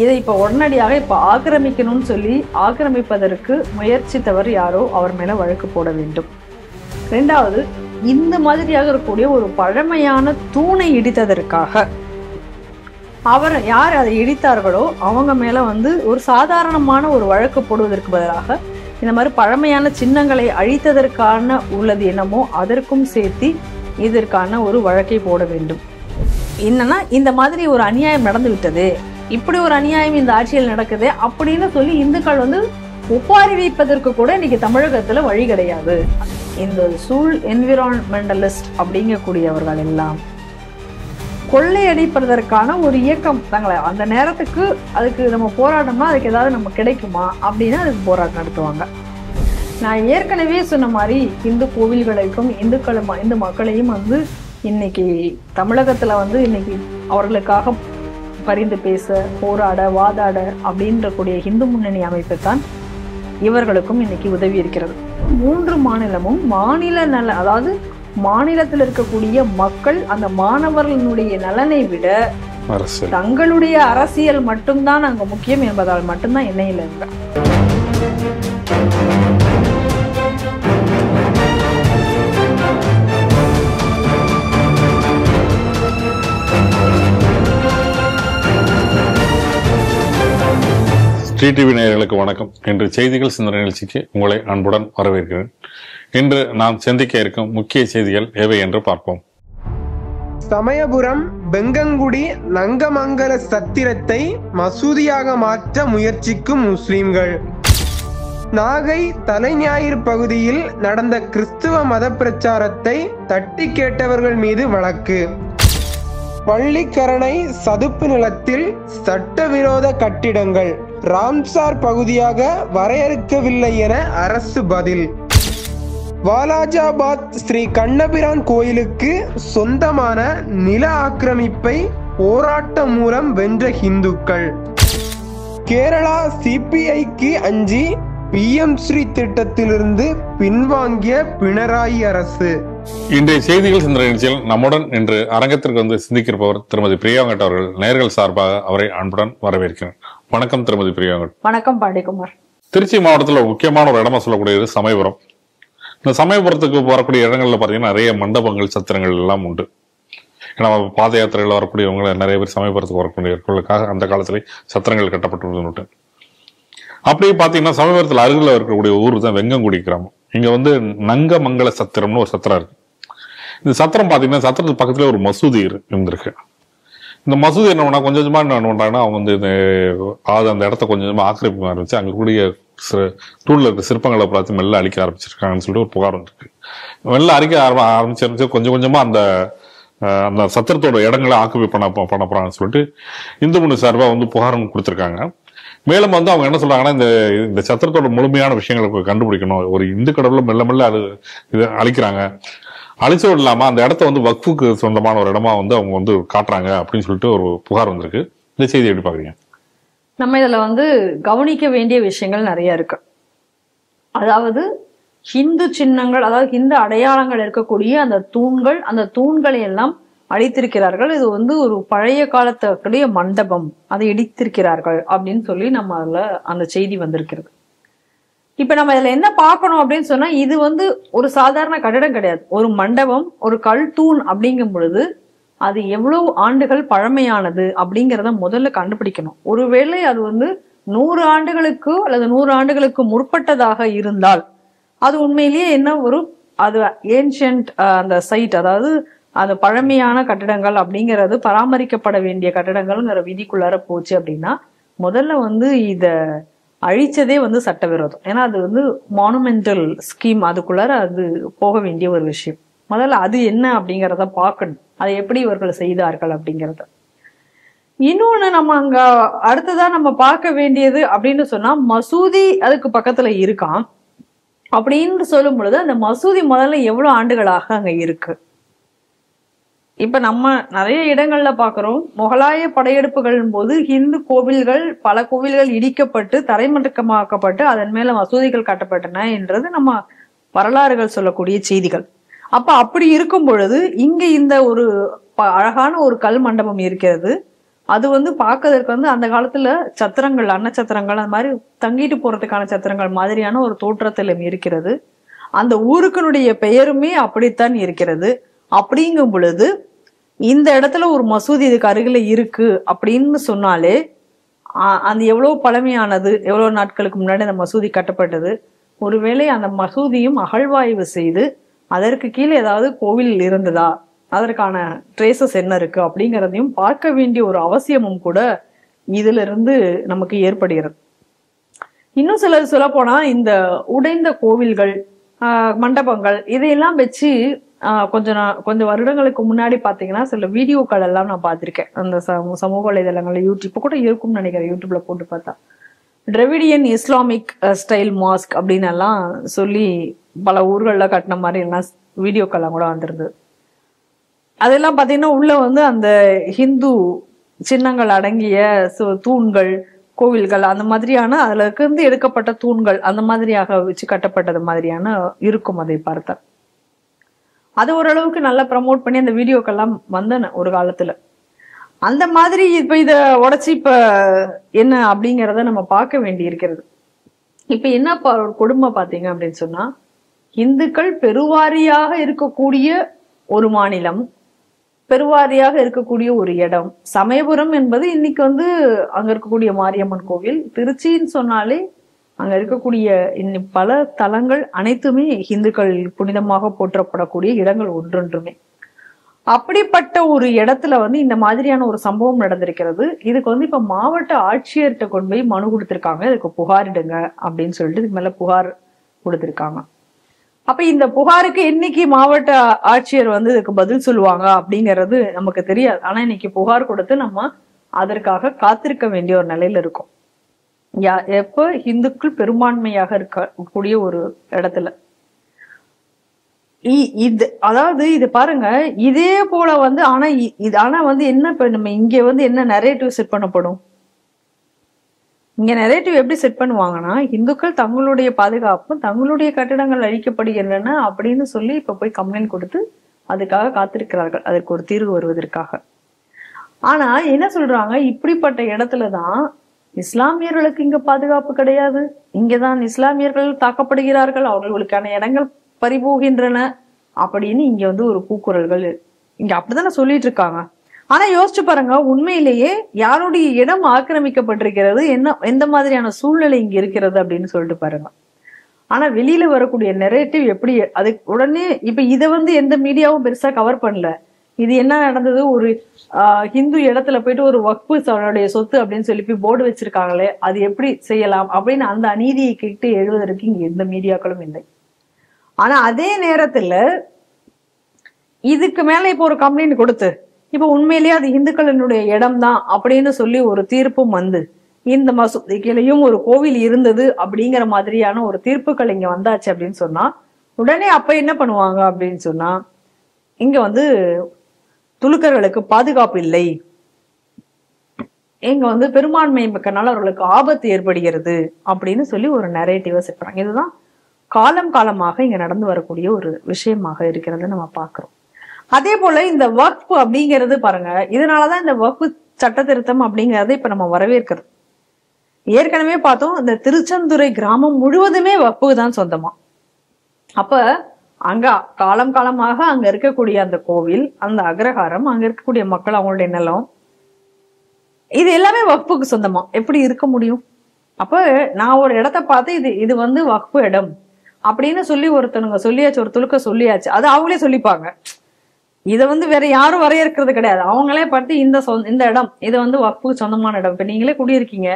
இதை இப்போ உடனடியாக இப்போ ஆக்கிரமிக்கணும்னு சொல்லி ஆக்கிரமிப்பதற்கு முயற்சித்தவர் யாரோ அவர் மேல வழக்கு போட வேண்டும். ரெண்டாவது, இந்த மாதிரியாக இருக்கக்கூடிய ஒரு பழமையான தூணை இடித்ததற்காக அவர் யார் அதை இடித்தார்களோ அவங்க மேல ஒரு சாதாரணமான ஒரு வழக்கு போடுவதற்கு பதிலாக இந்த மாதிரி பழமையான சின்னங்களை அழித்ததற்கான உள்ளது என்னமோ அதற்கும் சேர்த்து இதற்கான ஒரு வழக்கை போட வேண்டும். என்னன்னா, இந்த மாதிரி ஒரு அநியாயம் நடந்து விட்டது, இப்படி ஒரு அநியாயம் இந்த ஆட்சியில் நடக்குது அப்படின்னு சொல்லி இந்துக்கள் ஒப்பாரி வைப்பதற்கு கூட இன்னைக்கு தமிழகத்துல வழி கிடையாது. இந்த சூழ் என்விரான்மெண்டலிஸ்ட் அப்படிங்கக்கூடியவர்கள் எல்லாம் கொள்ளையடிப்பதற்கான ஒரு இயக்கம் தாங்களே. அந்த நேரத்துக்கு அதுக்கு நம்ம போராட்டம்னா அதுக்கு ஏதாவது நம்ம கிடைக்குமா அப்படின்னா அதுக்கு போராட்டம் நடத்துவாங்க. நான் ஏற்கனவே சொன்ன மாதிரி இந்து கோவில்களுக்கும் இந்து மக்களையும் இன்னைக்கு தமிழகத்துல இன்னைக்கு அவர்களுக்காக பரிந்து பேச, போராட, வாதாட அப்படின்ற கூடிய இந்து முன்னணி அமைப்பு தான் இவர்களுக்கும் இன்னைக்கு உதவி இருக்கிறது. 3 மாநிலமும் மாநில நல, அதாவது மாநிலத்தில் இருக்கக்கூடிய மக்கள் அந்த மாணவர்களுடைய நலனை விட தங்களுடைய அரசியல் மட்டும்தான் அங்க முக்கியம் என்பதால் மட்டும்தான் எண்ணெயில் இருக்க. ஸ்ரீ டிவி நேயர்களுக்கு வணக்கம். இன்று செய்திகள் சிந்தனை நிகழ்ச்சிக்கு உங்களை அன்புடன் வரவேற்கிறேன். இன்று நாம் சிந்திக்க இருக்கும் முக்கிய செய்திகள் எவை என்று பார்ப்போம். சமயபுரம் பெங்கங்குடி நங்கமங்கல சத்திரத்தை மசூதியாக மாற்ற முயற்சிக்கும் முஸ்லிம்கள். நாகை தலைஞாயிறு பகுதியில் நடந்த கிறிஸ்துவ மத பிரச்சாரத்தை தட்டி கேட்டவர்கள் மீது வழக்கு. பள்ளிக்கரணை சதுப்பு நிலத்தில் சட்டவிரோத கட்டிடங்கள் ராம்சார் பகுதியாக வரையறுக்கவில்லை என அரசு பதில். வாலாஜாபாத் ஸ்ரீ கண்ணபிரான் கோயிலுக்கு சொந்தமான நில ஆக்கிரமிப்பை போராட்டம் மூலம் வென்ற இந்துக்கள். கேரளா சிபிஐக்கு அஞ்சி பிஎம் ஸ்ரீ திட்டத்திலிருந்து பின்வாங்கிய பினராயி அரசு. இன்றைய செய்திகள் சிந்தனை நிகழ்ச்சியில் நம்முடன் இன்று அரங்கத்திற்கு சிந்திக்கிறப்பவர் திருமதி பிரியாங்கட் அவர்கள். நேயர்கள் சார்பாக அவரை அன்புடன் வரவேற்கிறேன். வணக்கம் திருமதி பிரியாங்கட். வணக்கம் பாண்டிகுமார். திருச்சி மாவட்டத்தில் முக்கியமான ஒரு இடமா சொல்லக்கூடியது சமயபுரம். இந்த சமயபுரத்துக்கு வரக்கூடிய இடங்கள்ல பாத்தீங்கன்னா நிறைய மண்டபங்கள், சத்திரங்கள் எல்லாம் உண்டு. ஏன்னா பாத யாத்திரையில் வரக்கூடியவங்க நிறைய பேர் சமயபுரத்துக்கு வரக்கூடியவர்களுக்காக அந்த காலத்திலே சத்திரங்கள் கட்டப்பட்டு. அப்படியே பாத்தீங்கன்னா சமயபுரத்தில் அருகில் இருக்கக்கூடிய ஊர் தான் வெங்கங்குடி கிராமம். இங்க நங்கமங்கல சத்திரம்னு ஒரு சத்திரம் இருக்கு. இந்த சத்திரம் பாத்தீங்கன்னா சத்திரத்துக்கு பக்கத்துல ஒரு மசூதி இருந்திருக்கு. இந்த மசூதி என்ன பண்ணா கொஞ்சம் கொஞ்சமா என்ன பண்றாங்கன்னா அவங்க அந்த இடத்த கொஞ்சம் கொஞ்சமா ஆக்கிரமிக்க ஆரம்பிச்சு அங்க கூடிய தூண்ல இருக்க சிற்பங்களை பார்த்து மெல்ல அழிக்க ஆரம்பிச்சிருக்காங்கன்னு சொல்லிட்டு ஒரு புகார் வந்துருக்கு. மெல்ல அழிக்க ஆரம்பிச்சு கொஞ்சம் கொஞ்சமா அந்த சத்திரத்தோட இடங்களை ஆக்குபை பண்ண போறாங்கன்னு சொல்லிட்டு இந்து முன்னணி சார்பா புகாரும் கொடுத்திருக்காங்க. மேலும் அவங்க என்ன சொல்றாங்கன்னா, இந்த சத்திரத்தோட முழுமையான விஷயங்களை கண்டுபிடிக்கணும். ஒரு இந்து கடவுளை மெல்ல மெல்ல இதை அழிக்கிறாங்க. அழிச்சோடு இல்லாம அந்த இடத்த வக்ஃபுக்கு சொந்தமான ஒரு இடமா அவங்க காட்டுறாங்க அப்படின்னு சொல்லிட்டு ஒரு புகார் வந்திருக்கு. இந்த செய்தி எப்படி பாக்குறீங்க? நம்ம இதுல கவனிக்க வேண்டிய விஷயங்கள் நிறைய இருக்கு. அதாவது ஹிந்து சின்னங்கள், அதாவது ஹிந்து அடையாளங்கள் இருக்கக்கூடிய அந்த தூண்களை எல்லாம் அழித்திருக்கிறார்கள். இது ஒரு பழைய காலத்துடைய மண்டபம், அதை இடித்திருக்கிறார்கள் அப்படின்னு சொல்லி நம்ம அதுல அந்த செய்தி வந்திருக்கிறது. இப்ப நம்ம இதுல என்ன பார்க்கணும் அப்படின்னு சொன்னா, இது ஒரு சாதாரண கட்டிடம் கிடையாது. ஒரு மண்டபம், ஒரு கல் தூண் அப்படிங்கும் பொழுது அது எவ்வளவு ஆண்டுகள் பழமையானது அப்படிங்கிறத முதல்ல கண்டுபிடிக்கணும். ஒருவேளை அது 100 ஆண்டுகளுக்கு அல்லது 100 ஆண்டுகளுக்கு முற்பட்டதாக இருந்தால் அது உண்மையிலேயே அது ஏன்ஷியன்ட் அந்த சைட், அதாவது அது பழமையான கட்டிடங்கள் அப்படிங்கிறது பராமரிக்கப்பட வேண்டிய கட்டிடங்கள்ங்கிற விதிக்குள்ளார போச்சு அப்படின்னா முதல்ல இத அழிச்சதே சட்டவிரோதம். ஏன்னா அது மானுமெண்டல் ஸ்கீம், அதுக்குள்ளார அது போக வேண்டிய ஒரு விஷயம். முதல்ல அது என்ன அப்படிங்கிறத பார்க்கணும், அதை எப்படி இவர்கள் செய்தார்கள் அப்படிங்கிறத. இன்னொன்னு நம்ம அங்க அடுத்ததான் நம்ம பார்க்க வேண்டியது அப்படின்னு சொன்னா, மசூதி அதுக்கு பக்கத்துல இருக்கான் அப்படின்னு சொல்லும் பொழுது அந்த மசூதி முதல்ல எவ்வளவு ஆண்டுகளாக அங்க இருக்கு. இப்ப நம்ம நிறைய இடங்கள்ல பாக்குறோம், முகலாய படையெடுப்புகள் போது இந்து கோவில்கள், பல கோவில்கள் இடிக்கப்பட்டு தரைமட்டமாக்கப்பட்டு அதன் மேல மசூதிகள் கட்டப்பட்டன என்றது நம்ம வரலாறுகள் சொல்லக்கூடிய செய்திகள். அப்படி இருக்கும் பொழுது இங்க இந்த ஒரு அழகான ஒரு கல் மண்டபம் இருக்கிறது. அது வந்து பார்க்கறதுக்கு வந்து அந்த காலத்துல சத்திரங்கள், அன்னச்சத்திரங்கள், அந்த மாதிரி தங்கிட்டு போறதுக்கான சத்திரங்கள் மாதிரியான ஒரு தோற்றத்திலும் இருக்கிறது. அந்த ஊருக்குனுடைய பெயருமே அப்படித்தான் இருக்கிறது. அப்படிங்கும் பொழுது இந்த இடத்துல ஒரு மசூதி இதுக்கு அருகில இருக்கு அப்படின்னு சொன்னாலே அது எவ்வளவு பழமையானது, எவ்வளவு நாட்களுக்கு முன்னாடி அந்த மசூதி கட்டப்பட்டது. ஒருவேளை அந்த மசூதியும் அகழ்வாய்வு செய்து அதற்கு கீழே ஏதாவது கோவில் இருந்ததா, அதற்கான ட்ரேசஸ் என்ன இருக்கு அப்படிங்கிறதையும் பார்க்க வேண்டிய ஒரு அவசியமும் கூட இதுல இருந்து நமக்கு ஏற்படுகிறது. இன்னும் சிலர் சொல்ல போனா இந்த உடைந்த கோவில்கள், மண்டபங்கள் இதையெல்லாம் வச்சு கொஞ்சம் வருடங்களுக்கு முன்னாடி பாத்தீங்கன்னா சில வீடியோக்கள் எல்லாம் நான் பார்த்திருக்கேன். அந்த சமூக வலைதளங்கள்ல யூடியூப் கூட இருக்கும்னு நினைக்கிறேன். யூடியூப்ல போட்டு பார்த்தா டிராவிடியன் இஸ்லாமிக் ஸ்டைல் மாஸ்க் அப்படின்னு எல்லாம் சொல்லி பல ஊர்கள்ல கட்டின மாதிரி எல்லாம் வீடியோக்கெல்லாம் கூட வந்திருந்தது. அதெல்லாம் பாத்தீங்கன்னா உள்ள வந்து அந்த ஹிந்து சின்னங்கள் அடங்கிய தூண்கள், கோவில்கள் அந்த மாதிரியான அதுல இருந்து எடுக்கப்பட்ட தூண்கள் அந்த மாதிரியாக வச்சு கட்டப்பட்டது மாதிரியான இருக்கும். அதை பார்த்தா அது ஓரளவுக்கு நல்லா ப்ரமோட் பண்ணி அந்த வீடியோக்கெல்லாம் வந்தன ஒரு காலத்துல. அந்த மாதிரி இப்ப இத உடைச்சு இப்ப என்ன அப்படிங்கிறத நம்ம பார்க்க வேண்டி இருக்கிறது. இப்ப என்ன ஒரு கொடுமை பாத்தீங்க அப்படின்னு சொன்னா, இந்துக்கள் பெருவாரியாக இருக்கக்கூடிய ஒரு மாநிலம், பெருவாரியாக இருக்கக்கூடிய ஒரு இடம் சமயபுரம் என்பது இன்னைக்கு வந்து அங்க இருக்கக்கூடிய மாரியம்மன் கோவில். திருச்சின்னு சொன்னாலே அங்க இருக்கக்கூடிய பல தலங்கள் அனைத்துமே இந்துக்கள் புனிதமாக போற்றப்படக்கூடிய இடங்கள் ஒன்றொன்றுமே. அப்படிப்பட்ட ஒரு இடத்துல வந்து இந்த மாதிரியான ஒரு சம்பவம் நடந்திருக்கிறது. இதுக்கு வந்து இப்ப மாவட்ட ஆட்சியர்கிட்ட கொண்டு போய் மனு கொடுத்திருக்காங்க, இதுக்கு புகாரிடுங்க அப்படின்னு சொல்லிட்டு இதுக்கு மேல புகார் கொடுத்திருக்காங்க. அப்ப இந்த புகாருக்கு இன்னைக்கு மாவட்ட ஆட்சியர் வந்து இதுக்கு பதில் சொல்லுவாங்க அப்படிங்கிறது நமக்கு தெரியாது. ஆனா இன்னைக்கு புகார் கொடுத்து நம்ம அதற்காக காத்திருக்க வேண்டிய ஒரு நிலையில இருக்கும். எப்ப இந்துக்கள் பெரும்பான்மையாக இருக்கக்கூடிய ஒரு இடத்துல அதாவது இது பாருங்க, இதே போல வந்து ஆனா வந்து என்ன இப்ப நம்ம இங்க வந்து என்ன நரேட்டிவ் செட் பண்ணப்படும்? இங்க நரேட்டிவ் எப்படி செட் பண்ணுவாங்கன்னா, இந்துக்கள் தங்களுடைய பாதுகாப்பு, தங்களுடைய கட்டிடங்கள் அழிக்கப்படுகின்றன அப்படின்னு சொல்லி இப்ப போய் கம்ப்ளைண்ட் கொடுத்து அதுக்காக காத்திருக்கிறார்கள், அதற்கு ஒரு தீர்வு வருவதற்காக. ஆனா என்ன சொல்றாங்க, இப்படிப்பட்ட இடத்துலதான் இஸ்லாமியர்களுக்கு இங்க பாதுகாப்பு கிடையாது, இங்கதான் இஸ்லாமியர்கள் தாக்கப்படுகிறார்கள், அவர்களுக்கான இடங்கள் பறிபோகின்றன அப்படின்னு இங்க வந்து ஒரு கூக்குரல்கள் இங்க அப்படித்தானே சொல்லிட்டு இருக்காங்க. ஆனா யோசிச்சு பாருங்க, உண்மையிலேயே யாருடைய இடம் ஆக்கிரமிக்கப்பட்டிருக்கிறது, எந்த மாதிரியான சூழ்நிலை இங்க இருக்கிறது அப்படின்னு சொல்லிட்டு பாருங்க. ஆனா வெளியில வரக்கூடிய நெரேட்டிவ் எப்படி அது உடனே இப்ப இதை வந்து எந்த மீடியாவும் பெருசா கவர் பண்ணல. இது என்ன நடந்தது, ஒரு ஹிந்து இடத்துல போயிட்டு ஒரு வக்ஃபு அவனுடைய சொத்து அப்படின்னு சொல்லி போய் போர்டு வச்சிருக்காங்களே, அது எப்படி செய்யலாம் அப்படின்னு அந்த அநீதியை கேட்டு எழுதுவதற்கு இங்க எந்த மீடியாக்களும் இல்லை. ஆனா அதே நேரத்துல இதுக்கு மேல இப்ப ஒரு கம்ப்ளைண்ட் கொடுத்து இப்ப உண்மையிலேயே அது இந்துக்களினுடைய இடம் தான் அப்படின்னு சொல்லி ஒரு தீர்ப்பும் வந்து இந்த மசூதியிலையும் ஒரு கோவில் இருந்தது அப்படிங்கிற மாதிரியான ஒரு தீர்ப்புகள் இங்க வந்தாச்சு அப்படின்னு சொன்னா, உடனே அப்ப என்ன பண்ணுவாங்க அப்படின்னு சொன்னா, இங்க வந்து துலுக்கர்களுக்கு பாதுகாப்பு இல்லை, இங்க வந்து பெரும்பான்மை மிக்கனால அவர்களுக்கு ஆபத்து ஏற்படுகிறது அப்படின்னு சொல்லி ஒரு நரேட்டிவா செட் பண்றாங்க. இதுதான் காலமாக இங்க நடந்து வரக்கூடிய ஒரு விஷயமாக இருக்கிறது நம்ம பாக்குறோம். அதே போல இந்த வக்ஃப் அப்படிங்கிறது பாருங்க, இதனாலதான் இந்த வக்ஃப் சட்ட திருத்தம் அப்படிங்கறத இப்ப நம்ம வரவேற்கிறது. ஏற்கனவே பார்த்தோம், இந்த திருச்செந்துறை கிராமம் முழுவதுமே வக்ஃபு தான் சொந்தமா. அப்ப அங்க காலமாக அங்க இருக்கக்கூடிய அந்த கோவில், அந்த அக்ரஹாரம், அங்க இருக்கக்கூடிய மக்கள், அவங்களுடைய நிலம், இது எல்லாமே வக்ஃபுக்கு சொந்தமா எப்படி இருக்க முடியும்? அப்ப நான் ஒரு இடத்த பார்த்து இது வந்து வக்ஃபு இடம் அப்படின்னு சொல்லி ஒருத்தனுங்க சொல்லியாச்சு, ஒரு துலுக்க சொல்லியாச்சு, அது அவங்களே சொல்லிப்பாங்க. இதை வந்து வேற யாரும் வரையறுக்கிறது கிடையாது. அவங்களே பார்த்து இந்த இடம் இது வந்து வக்ஃபுக்கு சொந்தமான இடம், இப்ப நீங்களே குடியிருக்கீங்க,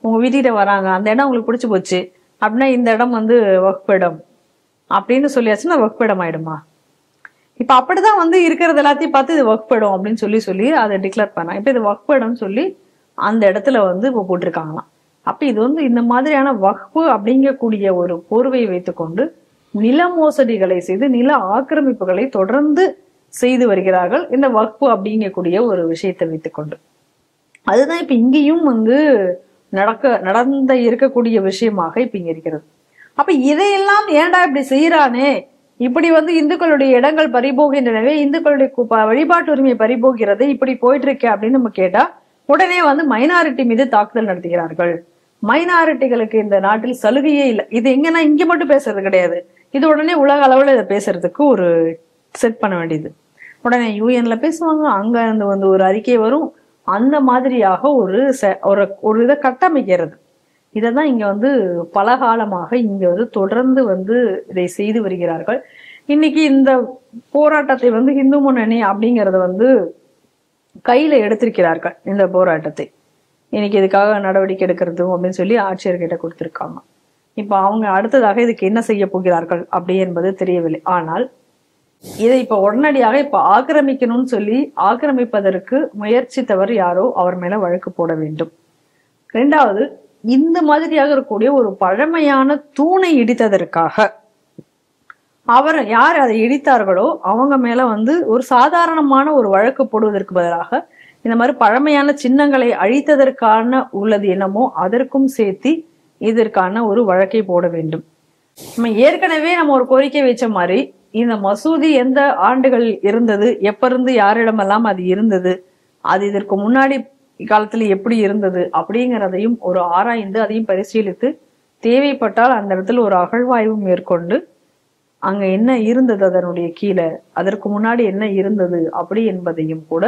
உங்க வீட்டுக்கிட்ட வராங்க, அந்த இடம் உங்களுக்கு பிடிச்சு போச்சு அப்படின்னா இந்த இடம் வந்து வக்ஃபு இடம் அப்படின்னு சொல்லியாச்சுன்னா வக்ஃபு இடம் ஆயிடுமா? இப்ப அப்படிதான் வந்து இருக்கிறது எல்லாத்தையும் பார்த்து இது வக்ஃபு இடம் அப்படின்னு சொல்லி அதை டிக்ளேர் பண்ணா. இப்ப இது வக்ஃபு இடம்னு சொல்லி அந்த இடத்துல வந்து இப்ப போட்டிருக்காங்களாம். அப்ப இது வந்து இந்த மாதிரியான வக்ஃபு அப்படிங்கக்கூடிய ஒரு போர்வையை வைத்துக்கொண்டு நில மோசடிகளை செய்து நில ஆக்கிரமிப்புகளை தொடர்ந்து செய்து வருகிறார்கள், இந்த வக்ஃபு அப்படிங்கக்கூடிய ஒரு விஷயத்தை வைத்துக்கொண்டு. அதுதான் இப்ப இங்கேயும் வந்து நடந்த இருக்கக்கூடிய விஷயமாக இப்ப இங்க இருக்கிறது. அப்ப இதையெல்லாம் ஏன்டா இப்படி செய்யறானே, இப்படி வந்து இந்துக்களுடைய இடங்கள் பறிபோகின்றனவே, இந்துக்களுடைய வழிபாட்டு உரிமை பறிபோகிறது, இப்படி போயிட்டு இருக்கே அப்படின்னு நம்ம கேட்டா உடனே வந்து மைனாரிட்டி மீது தாக்குதல் நடத்துகிறார்கள். மைனாரிட்டிகளுக்கு இந்த நாட்டில் சலுகையே இல்லை. இது எங்கன்னா இங்க மட்டும் பேசுறது கிடையாது, இது உடனே உலக அளவுல இதை பேசுறதுக்கு ஒரு செட் பண்ண வேண்டியது. உடனே யூஎன்ல பேசுவாங்க, அங்க இருந்து வந்து ஒரு அறிக்கை வரும். அந்த மாதிரியாக ஒரு இதை கட்டமைக்கிறது. இதைதான் இங்க வந்து பலகாலமாக இங்க வந்து தொடர்ந்து வந்து இதை செய்து வருகிறார்கள். இன்னைக்கு இந்த போராட்டத்தை வந்து இந்து முன்னணி அப்படிங்கறத வந்து கையில எடுத்திருக்கிறார்கள். இந்த போராட்டத்தை இன்னைக்கு இதுக்காக நடவடிக்கை எடுக்கிறது அப்படின்னு சொல்லி ஆட்சியர்கிட்ட கொடுத்திருக்காங்க. இப்ப அவங்க அடுத்ததாக இதுக்கு என்ன செய்ய போகிறார்கள் அப்படி என்பது தெரியவில்லை. ஆனால் இதை இப்ப உடனடியாக இப்ப ஆக்கிரமிக்கணும்னு சொல்லி ஆக்கிரமிப்பதற்கு முயற்சித்தவர் யாரோ அவர் மேல வழக்கு போட வேண்டும். இரண்டாவது, இந்த மாதிரியாக இருக்கக்கூடிய ஒரு பழமையான தூணை இடித்ததற்காக அவர் யார் அதை இடித்தார்களோ அவங்க மேல வந்து ஒரு சாதாரணமான ஒரு வழக்கு போடுவதற்கு பதிலாக இந்த மாதிரி பழமையான சின்னங்களை அழித்ததற்கான உள்ளது என்னமோ அதற்கும் சேர்த்து இதற்கான ஒரு வழக்கை போட வேண்டும். நம்ம ஏற்கனவே நம்ம ஒரு கோரிக்கை வச்ச மாதிரி இந்த மசூதி எந்த ஆண்டுகள் இருந்தது, எப்ப இருந்து யாரிடமெல்லாம் அது இருந்தது, அது இதற்கு முன்னாடி காலத்துல எப்படி இருந்தது அப்படிங்கிறதையும் ஒரு ஆராய்ந்து அதையும் பரிசீலித்து தேவைப்பட்டால் அந்த இடத்துல ஒரு அகழ்வாய்வு மேற்கொண்டு அங்க என்ன இருந்தது, அதனுடைய கீழே அதற்கு முன்னாடி என்ன இருந்தது அப்படி என்பதையும் கூட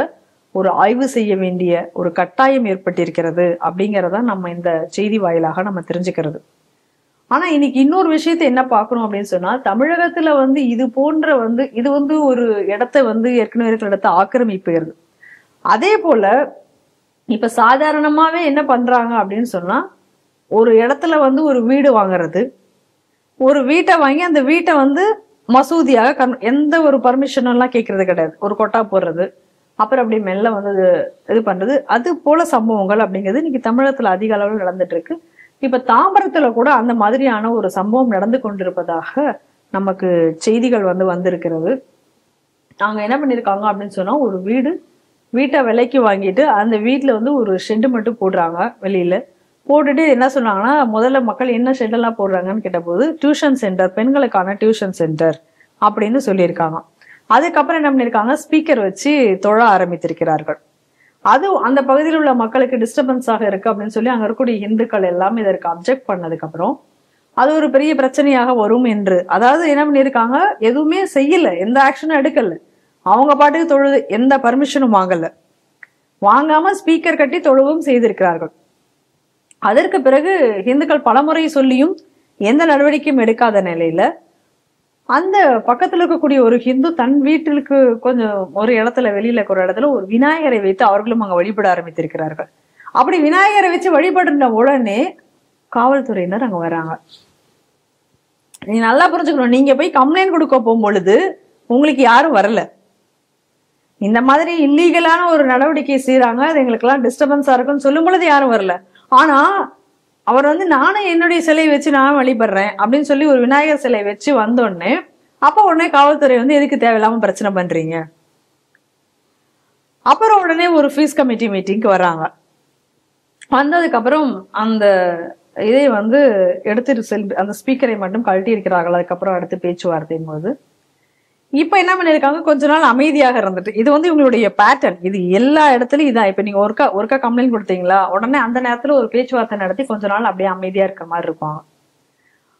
ஒரு ஆய்வு செய்ய வேண்டிய ஒரு கட்டாயம் ஏற்பட்டிருக்கிறது அப்படிங்கிறத நம்ம இந்த செய்தி வாயிலாக நம்ம தெரிஞ்சுக்கிறது. ஆனா இன்னைக்கு இன்னொரு விஷயத்த என்ன பார்க்கணும் அப்படின்னு சொன்னா, தமிழகத்துல வந்து இது போன்ற வந்து இது வந்து ஒரு இடத்த வந்து ஏற்கனவே இருக்கிற இடத்த ஆக்கிரமிப்புகிறது. அதே போல இப்ப சாதாரணமாவே என்ன பண்றாங்க அப்படின்னு சொன்னா, ஒரு இடத்துல வந்து ஒரு வீடு வாங்குறது, ஒரு வீட்டை வாங்கி அந்த வீட்டை வந்து மசூதியாக எந்த ஒரு பர்மிஷன் எல்லாம் கேட்கறது கிடையாது, ஒரு கொட்டா போடுறது, அப்புறம் அப்படி மெல்ல வந்து இது பண்றது, அது போல சம்பவங்கள் அப்படிங்கிறது இன்னைக்கு தமிழகத்துல அதிக அளவில் நடந்துட்டு இருக்கு. இப்ப தாம்பரத்துல கூட அந்த மாதிரியான ஒரு சம்பவம் நடந்து கொண்டிருப்பதாக நமக்கு செய்திகள் வந்து வந்திருக்கிறது. அவங்க என்ன பண்ணிருக்காங்க அப்படின்னு சொன்னா, ஒரு வீட்டை விலைக்கு வாங்கிட்டு அந்த வீட்டுல வந்து ஒரு ஷெட்டு மட்டும் போடுறாங்க. வெளியில போட்டுட்டு என்ன சொன்னாங்கன்னா, முதல்ல மக்கள் என்ன ஷெட்டெல்லாம் போடுறாங்கன்னு கேட்ட போது டியூஷன் சென்டர், பெண்களுக்கான டியூஷன் சென்டர் அப்படின்னு சொல்லியிருக்காங்க. அதுக்கப்புறம் என்ன பண்ணிருக்காங்க, ஸ்பீக்கர் வச்சு தொழ ஆரம்பித்திருக்கிறார்கள். அது அந்த பகுதியில் உள்ள மக்களுக்கு டிஸ்டர்பன்ஸாக இருக்கு அப்படின்னு சொல்லி அங்க இருக்கக்கூடிய இந்துக்கள் எல்லாம் இதற்கு அப்செக்ட் பண்ணதுக்கு அப்புறம் அது ஒரு பெரிய பிரச்சனையாக வரும் என்று, அதாவது என்ன பண்ணிருக்காங்க, எதுவுமே செய்யல, எந்த ஆக்ஷனும் எடுக்கல, அவங்க பாட்டுக்கு தொழுது, எந்த பர்மிஷனும் வாங்காம ஸ்பீக்கர் கட்டி தொழுவும் செய்திருக்கிறார்கள். அதற்கு பிறகு இந்துக்கள் பலமுறை சொல்லியும் எந்த நடவடிக்கையும் எடுக்காத நிலையில அந்த பக்கத்துல இருக்கக்கூடிய ஒரு ஹிந்து தன் வீட்டிற்கு கொஞ்சம் ஒரு இடத்துல வெளியில ஒரு இடத்துல ஒரு விநாயகரை வைத்து அவர்களும் அங்க வழிபட ஆரம்பித்திருக்கிறார்கள். அப்படி விநாயகரை வச்சு வழிபடுற உடனே காவல்துறையினர் அங்க வராங்க. நீங்க நல்லா புரிஞ்சுக்கணும், நீங்க போய் கம்ப்ளைண்ட் கொடுக்க போகும் பொழுது உங்களுக்கு யாரும் வரல. இந்த மாதிரி இல்லீகலான ஒரு நடவடிக்கை செய்யறாங்க, அது எங்களுக்கு எல்லாம் டிஸ்டர்பன்ஸா இருக்குன்னு சொல்லும் பொழுது யாரும் வரல. ஆனா அவர் வந்து நானும் என்னுடைய சிலையை வச்சு நான் வழிபடுறேன் அப்படின்னு சொல்லி ஒரு விநாயகர் சிலை வச்சு வந்தோடனே அப்ப உடனே காவல்துறை வந்து எதுக்கு தேவையில்லாம பிரச்சனை பண்றீங்க, அப்புறம் உடனே ஒரு ஃபீஸ் கமிட்டி மீட்டிங்க்கு வர்றாங்க. வந்ததுக்கு அப்புறம் அந்த இதை வந்து எடுத்துட்டு அந்த ஸ்பீக்கரை மட்டும் கழட்டி இருக்கிறார்கள். அதுக்கப்புறம் அடுத்து பேச்சுவார்த்தையின் போது இப்ப என்ன பண்ணிருக்காங்க, கொஞ்ச நாள் அமைதியாக இருந்துட்டு, இது வந்து இவங்களுடைய பேட்டர்ன், இது எல்லா இடத்துலயும் இதான். இப்ப நீங்க ஒருக்கா கம்ப்ளைண்ட் கொடுத்தீங்களா, உடனே அந்த நேரத்துல ஒரு பேச்சுவார்த்தை நடத்தி கொஞ்ச நாள் அப்படியே அமைதியா இருக்கிற மாதிரி இருப்பாங்க.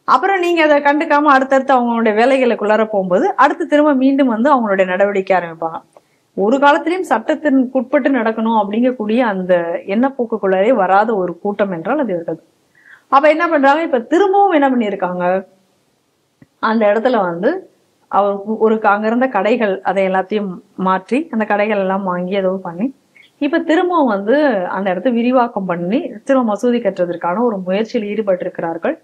அப்புறம் நீங்க அதை கண்டுக்காம அடுத்தடுத்து அவங்களுடைய வேலைகளுக்குள்ளார போகும்போது அடுத்து திரும்ப மீண்டும் வந்து அவங்களுடைய நடவடிக்கை ஆரம்பிப்பாங்க. ஒரு காலத்திலயும் சட்டத்திற்கு உட்பட்டு நடக்கணும் அப்படிங்கக்கூடிய அந்த எண்ணப்போக்குள்ளாரே வராத ஒரு கூட்டம் என்றால் அது இருக்குது. அப்ப என்ன பண்றாங்க, இப்ப திரும்பவும் என்ன பண்ணிருக்காங்க, அந்த இடத்துல வந்து அவர் அங்க இருந்த கடைகள் அதை எல்லாத்தையும் மாற்றி அந்த கடைகள் எல்லாம் வாங்கி ஏதோ பண்ணி இப்ப திரும்பவும் வந்து அந்த இடத்த விரிவாக்கம் பண்ணி திரும்ப மசூதி கட்டுறதற்கான ஒரு முயற்சியில் ஈடுபட்டு இருக்கிறார்கள்.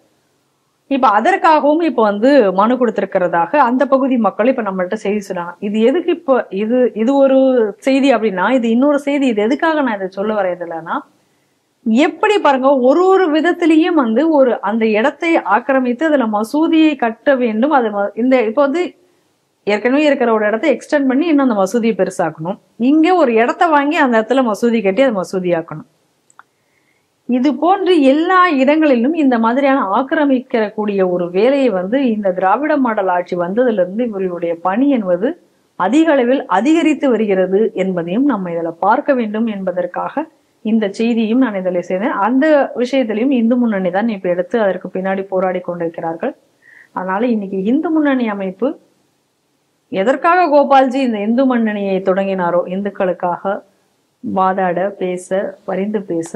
இப்ப அதற்காகவும் இப்ப வந்து மனு கொடுத்திருக்கிறதாக அந்த பகுதி மக்கள் இப்ப நம்மள்ட்ட செய்தி சொன்னாங்க. இது எதுக்கு இப்ப இது ஒரு செய்தி அப்படின்னா இது இன்னொரு செய்தி. இது எதுக்காக நான் இதை சொல்ல வரையதில்லைன்னா, எப்படி பாருங்க, ஒரு விதத்திலையும் வந்து அந்த இடத்தை ஆக்கிரமித்து அதுல மசூதியை கட்ட வேண்டும். அது இப்ப வந்து ஏற்கனவே இருக்கிற ஒரு இடத்தை எக்ஸ்டெண்ட் பண்ணி இன்னும் அந்த மசூதியை பெருசாக்கணும். இங்க ஒரு இடத்த வாங்கி அந்த இடத்துல மசூதி கட்டி அதை மசூதியாக்கணும். இது போன்று எல்லா இடங்களிலும் இந்த மாதிரியான ஆக்கிரமிக்கக்கூடிய ஒரு வேலையை வந்து இந்த திராவிட மாடல் ஆட்சி வந்ததுல இருந்து இவர்களுடைய பணி என்பது அதிக அளவில் அதிகரித்து வருகிறது என்பதையும் நம்ம இதுல பார்க்க வேண்டும் என்பதற்காக இந்த செய்தியும் நான் இதில் செய்தேன். அந்த விஷயத்திலையும் இந்து முன்னணி தான் இப்ப எடுத்து அதற்கு பின்னாடி போராடி கொண்டிருக்கிறார்கள். அதனால இன்னைக்கு இந்து முன்னணி அமைப்பு எதற்காக கோபால்ஜி இந்த இந்து முன்னணியை தொடங்கினாரோ, இந்துக்களுக்காக வாதாட, பேச, பரிந்து பேச,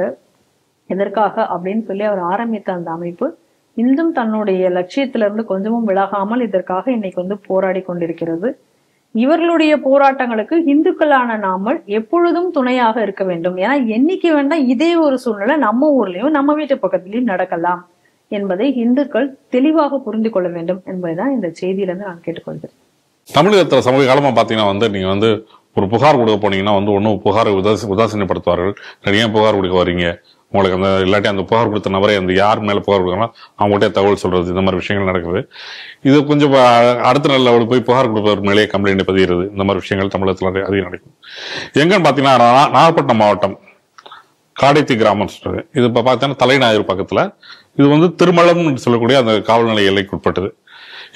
எதற்காக அப்படின்னு சொல்லி அவர் ஆரம்பித்த அந்த அமைப்பு இன்றும் தன்னுடைய லட்சியத்திலிருந்து கொஞ்சமும் விலகாமல் இதற்காக இன்னைக்கு போராடி கொண்டிருக்கிறது. இவர்களுடைய போராட்டங்களுக்கு இந்துக்களான நாமல் எப்பொழுதும் துணையாக இருக்க வேண்டும். ஏன்னா எண்ணிக்கை வேண்டாம், இதே ஒரு சூழ்நிலை நம்ம ஊர்லயும் நம்ம வீட்டு பக்கத்திலையும் நடக்கலாம் என்பதை இந்துக்கள் தெளிவாக புரிந்து கொள்ள வேண்டும் என்பதுதான் இந்த செய்தியிலிருந்து நான் கேட்டுக்கொள்கிறேன். தமிழகத்துல சமீப காலமா பாத்தீங்கன்னா நீங்க ஒரு புகார் கொடுக்க போனீங்கன்னா ஒன்னும் புகாரை உதாசீனப்படுத்துவார்கள். ஏன் புகார் கொடுக்க வரீங்க, உங்களுக்கு இல்லாட்டி அந்த புகார் கொடுத்த நபரை யார் மேல புகார் கொடுக்கலாம் அவங்கள்ட்ட தகவல் சொல்றது, இந்த மாதிரி விஷயங்கள் நடக்குது. இது கொஞ்சம் அடுத்த நாள் அவள் போய் புகார் கொடுப்பவர் மேலேயே கம்ப்ளைண்ட் பதிகிறது. இந்த மாதிரி விஷயங்கள் தமிழகத்துல அதிகம் நடக்கும். எங்கன்னு பாத்தீங்கன்னா நாகப்பட்டினம் மாவட்டம் காடைத்தி கிராமம் சொல்றது. இது இப்ப பாத்தீங்கன்னா தலைநாயர் பக்கத்துல. இது திருமலம் சொல்லக்கூடிய அந்த காவல் நிலைய எல்லைக்கு உட்பட்டது.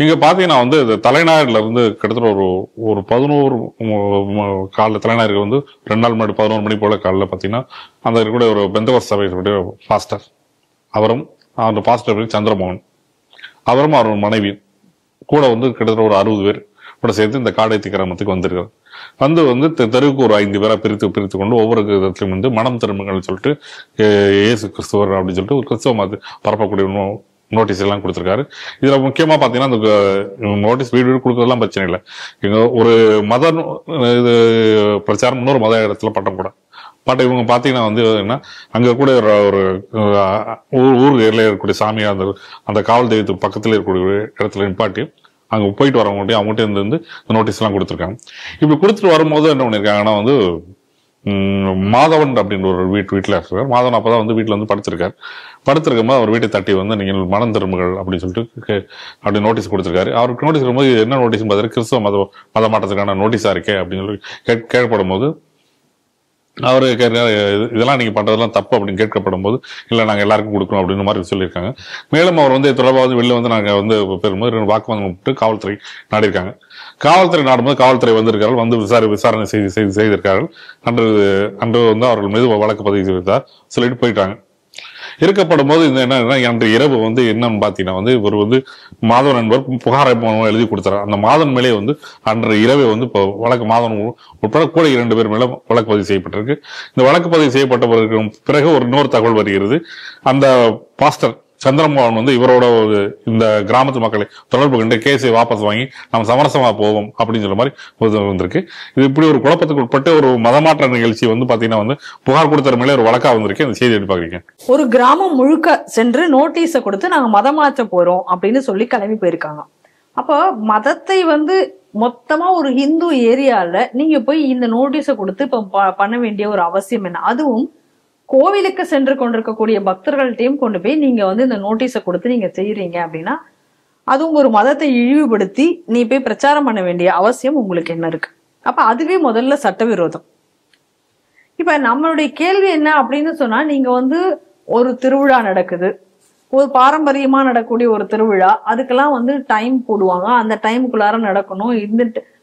இங்க பாத்தீங்கன்னா இது தலைநாயர்ல இருந்து கிட்டத்தட்ட ஒரு 11 காலைல தலைநாயருக்கு 2 நாள் முன்னாடி 11 மணி போல காலைல பாத்தீங்கன்னா அந்த இருக்கக்கூடிய ஒரு பெந்தகோஸ்து சபை பாஸ்டர், அவரும் அந்த பாஸ்டர் பேர் சந்திரமோகன், அவரும் அவர் மனைவி கூட கிட்டத்தட்ட ஒரு 60 பேர் கூட சேர்த்து இந்த காடைத்தி கிராமத்துக்கு வந்திருக்காரு. தெருவுக்கு ஒரு 5 பேரா பிரித்து கொண்டு ஒவ்வொரு விதத்திலும் மனம் திரும்புங்கள் சொல்லிட்டு இயேசு கிறிஸ்துவர் அப்படின்னு சொல்லிட்டு ஒரு கிறிஸ்தவ மத பரப்பக்கூடிய நோட்டீஸ் எல்லாம் கொடுத்திருக்காரு. இதுல முக்கியமா பாத்தீங்கன்னா அந்த நோட்டீஸ் வீடு கொடுக்கறதெல்லாம் பிரச்சனை இல்லை. ஒரு மத இது பிரச்சாரம் இன்னொரு மத இடத்துல பட்டம் கூட பட் இவங்க பாத்தீங்கன்னா என்ன அங்க கூட ஒரு ஊர் ஏரியில இருக்கக்கூடிய சாமி அந்த காவல் தெய்வத்துக்கு பக்கத்துல இருக்கக்கூடிய இடத்துல நிப்பாட்டி அங்க போயிட்டு வரவங்கள்ட்ட அவங்ககிட்ட இருந்து நோட்டீஸ் எல்லாம் கொடுத்துருக்காங்க. இப்படி கொடுத்துட்டு வரும்போது என்ன பண்ணிருக்காங்கன்னா மாதவன் அப்படின்னு ஒரு வீட்டுல இருக்காரு. மாதவன் அப்பதான் வீட்டுல படுத்திருக்கும் போது அவர் வீட்டை தட்டி நீங்கள் மனம் திரும்புகள் அப்படின்னு சொல்லிட்டு அப்படி நோட்டீஸ் கொடுத்திருக்காரு. அவருக்கு நோட்டீஸ் கொடுக்கும்போது என்ன நோட்டீஸ் பார்த்தாரு, கிறிஸ்தவ மத மாற்றத்துக்கான நோட்டீஸா இருக்கே அப்படின்னு சொல்லி கேட்கப்படும் போது அவரு இதெல்லாம் நீங்க பண்றதெல்லாம் தப்பு அப்படின்னு கேட்கப்படும் போது இல்ல நாங்க எல்லாருக்கும் கொடுக்கணும் அப்படின்னு மாதிரி சொல்லியிருக்காங்க. மேலும் அவர் தொடர்பாக வெளில நாங்க பெரும்போது வாக்குவாதம் காவல்துறை நாடிருக்காங்க. காவல்துறை நாடும்போது காவல்துறை வந்திருக்கார்கள், விசாரணை செய்திருக்கார்கள். அன்று அவர்கள் மீது வழக்கு பதிவு செய்தார் சொல்லிட்டு போயிட்டாங்க. இருக்கப்படும் போது என்ன அன்று இரவு என்னன்னு பாத்தீங்கன்னா இவர் மாதவன் என்பவர் புகாரை எழுதி கொடுத்தாரு. அந்த மாதவன் மேலே அன்று இரவே வழக்கு மாதவன் உட்பட கூட 2 பேர் மேல வழக்கு பதிவு செய்யப்பட்டிருக்கு. இந்த வழக்கு பதிவு செய்யப்பட்டவருக்கு பிறகு இன்னொரு தகவல் வருகிறது. அந்த பாஸ்டர் சந்திரமோகன் இவரோட இந்த கிராமத்து மக்களை தொடர்பு கொண்டு கேஸை வாபஸ் வாங்கி நம்ம சமரசமா போவோம் அப்படின்னு சொல்ற மாதிரி வந்திருக்கு. இது இப்படி ஒரு குழப்பத்துக்கு உட்பட்டு ஒரு மதமாற்ற நிகழ்ச்சி பாத்தீங்கன்னா புகார் கொடுத்த மேலே ஒரு வழக்கா வந்திருக்கு. அந்த செய்தி எடுப்பாங்க. ஒரு கிராமம் முழுக்க சென்று நோட்டீஸை கொடுத்து நாங்க மதம் மாற்ற போறோம் அப்படின்னு சொல்லி கிளம்பி போயிருக்காங்க. அப்போ மதத்தை மொத்தமா ஒரு ஹிந்து ஏரியால நீங்க போய் இந்த நோட்டீஸை கொடுத்து இப்ப பண்ண வேண்டிய ஒரு அவசியம் என்ன? அதுவும் கோவிலுக்கு சென்று கொண்டிருக்கக்கூடிய பக்தர்கள்ட்டையும் கொண்டு போய் நீங்க இந்த நோட்டீஸை கொடுத்து நீங்க செய்யறீங்க அப்படின்னா அதுவும் ஒரு மதத்தை இழிவுபடுத்தி நீ போய் பிரச்சாரம் பண்ண வேண்டிய அவசியம் உங்களுக்கு என்ன இருக்கு? அப்ப அதுவே முதல்ல சட்டவிரோதம். இப்ப நம்மளுடைய கேள்வி என்ன அப்படின்னு சொன்னா, நீங்க ஒரு திருவிழா நடக்குது, ஒரு பாரம்பரியமா நடக்கக்கூடிய ஒரு திருவிழா, அதுக்கெல்லாம் டைம் போடுவாங்க, அந்த டைமுக்குள்ளார நடக்கணும்.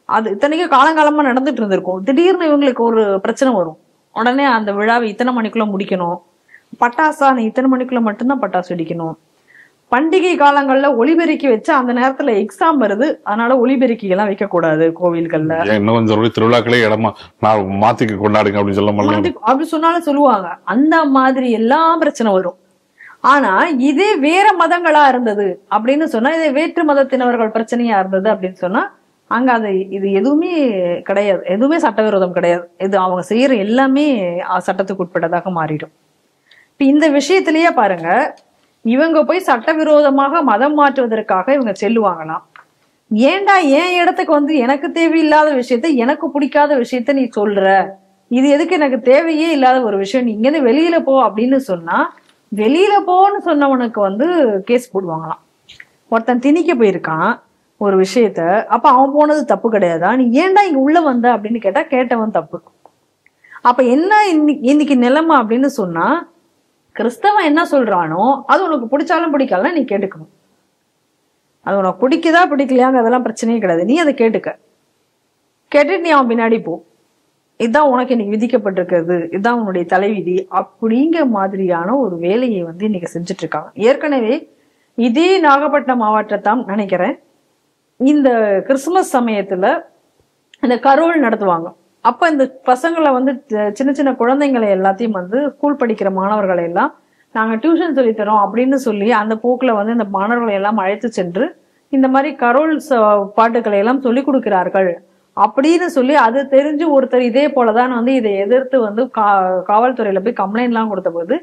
அது இத்தனைக்கும் காலங்காலமா நடந்துட்டு இருந்திருக்கும். திடீர்னு இவங்களுக்கு ஒரு பிரச்சனை வரும், உடனே அந்த விழாவை இத்தனை மணிக்குள்ள முடிக்கணும், பட்டாசா நீ இத்தனை மணிக்குள்ள மட்டும்தான் பட்டாசு வெடிக்கணும், பண்டிகை காலங்கள்ல ஒளிபெருக்கி வச்சு அந்த நேரத்துல எக்ஸாம் வருது அதனால ஒளிபெருக்கி எல்லாம் வைக்க கூடாது கோவில்கள்ல, திருவிழாக்களே இடமா மாத்திக்க கொண்டாடுங்க அப்படின்னு சொல்ல அப்படி சொன்னாலும் சொல்லுவாங்க. அந்த மாதிரி எல்லாம் பிரச்சனை வரும். ஆனா இதே வேற மதங்களா இருந்தது அப்படின்னு சொன்னா, இதே வேற்று மதத்தினவர்கள் பிரச்சனையா இருந்தது அப்படின்னு சொன்னா அங்க இது எதுவுமே கிடையாது, எதுவுமே சட்டவிரோதம் கிடையாது. இது அவங்க செய்யற எல்லாமே சட்டத்துக்கு உட்பட்டதாக மாறிடும். இப்ப இந்த விஷயத்திலேயே பாருங்க, இவங்க போய் சட்டவிரோதமாக மதம் மாற்றுவதற்காக இவங்க செல்லுவாங்களாம். ஏன்டா என் இடத்துக்கு எனக்கு தேவையில்லாத விஷயத்த, எனக்கு பிடிக்காத விஷயத்த நீ சொல்ற, இது எதுக்கு எனக்கு தேவையே இல்லாத ஒரு விஷயம், நீ இங்கிருந்து வெளியில போ அப்படின்னு சொன்னா, வெளியில போன்னு சொன்னவனுக்கு கேஸ் போடுவாங்களாம். ஒருத்தன் திணிக்க போயிருக்கான் ஒரு விஷயத்த, அப்ப அவன் போனது தப்பு கிடையாதா, நீ ஏன்டா இங்க உள்ள வந்த அப்படின்னு கேட்டா கேட்டவன் தப்பு. அப்ப என்ன இன்னைக்கு நிலைமை அப்படின்னு சொன்னா, கிறிஸ்தவன் என்ன சொல்றானோ அது உனக்கு பிடிச்சாலும் பிடிக்கலாம் நீ கேட்டுக்கணும். அது உனக்கு பிடிக்குதா பிடிக்கலையாங்க அதெல்லாம் பிரச்சனையே கிடையாது, நீ அதை கேட்டுட்டு நீ அவன் பின்னாடி போ. இதுதான் உனக்கு இன்னைக்கு விதிக்கப்பட்டிருக்கிறது, இதுதான் உன்னுடைய தலைவிதி அப்படிங்கிற மாதிரியான ஒரு வேலையை வந்து இன்னைக்கு செஞ்சுட்டு இருக்காங்க. ஏற்கனவே இதே நாகப்பட்டினம் மாவட்டத்தான் நினைக்கிறேன், இந்த கிறிஸ்துமஸ் சமயத்துல இந்த கரோல் நடத்துவாங்க. அப்ப இந்த பசங்களை வந்து சின்ன சின்ன குழந்தைங்களை எல்லாத்தையும் வந்து ஸ்கூல் படிக்கிற மாணவர்களை எல்லாம் நாங்க டியூஷன் சொல்லித்தரோம் அப்படின்னு சொல்லி அந்த போக்குல வந்து இந்த மாணவர்களை எல்லாம் அழைத்து சென்று இந்த மாதிரி கரோல் பாட்டுக்களை எல்லாம் சொல்லி கொடுக்கிறார்கள் அப்படின்னு சொல்லி அது தெரிஞ்சு ஒருத்தர் இதே போலதான் வந்து இதை எதிர்த்து வந்து காவல்துறையில போய் கம்ப்ளைண்ட் எல்லாம் கொடுத்த போது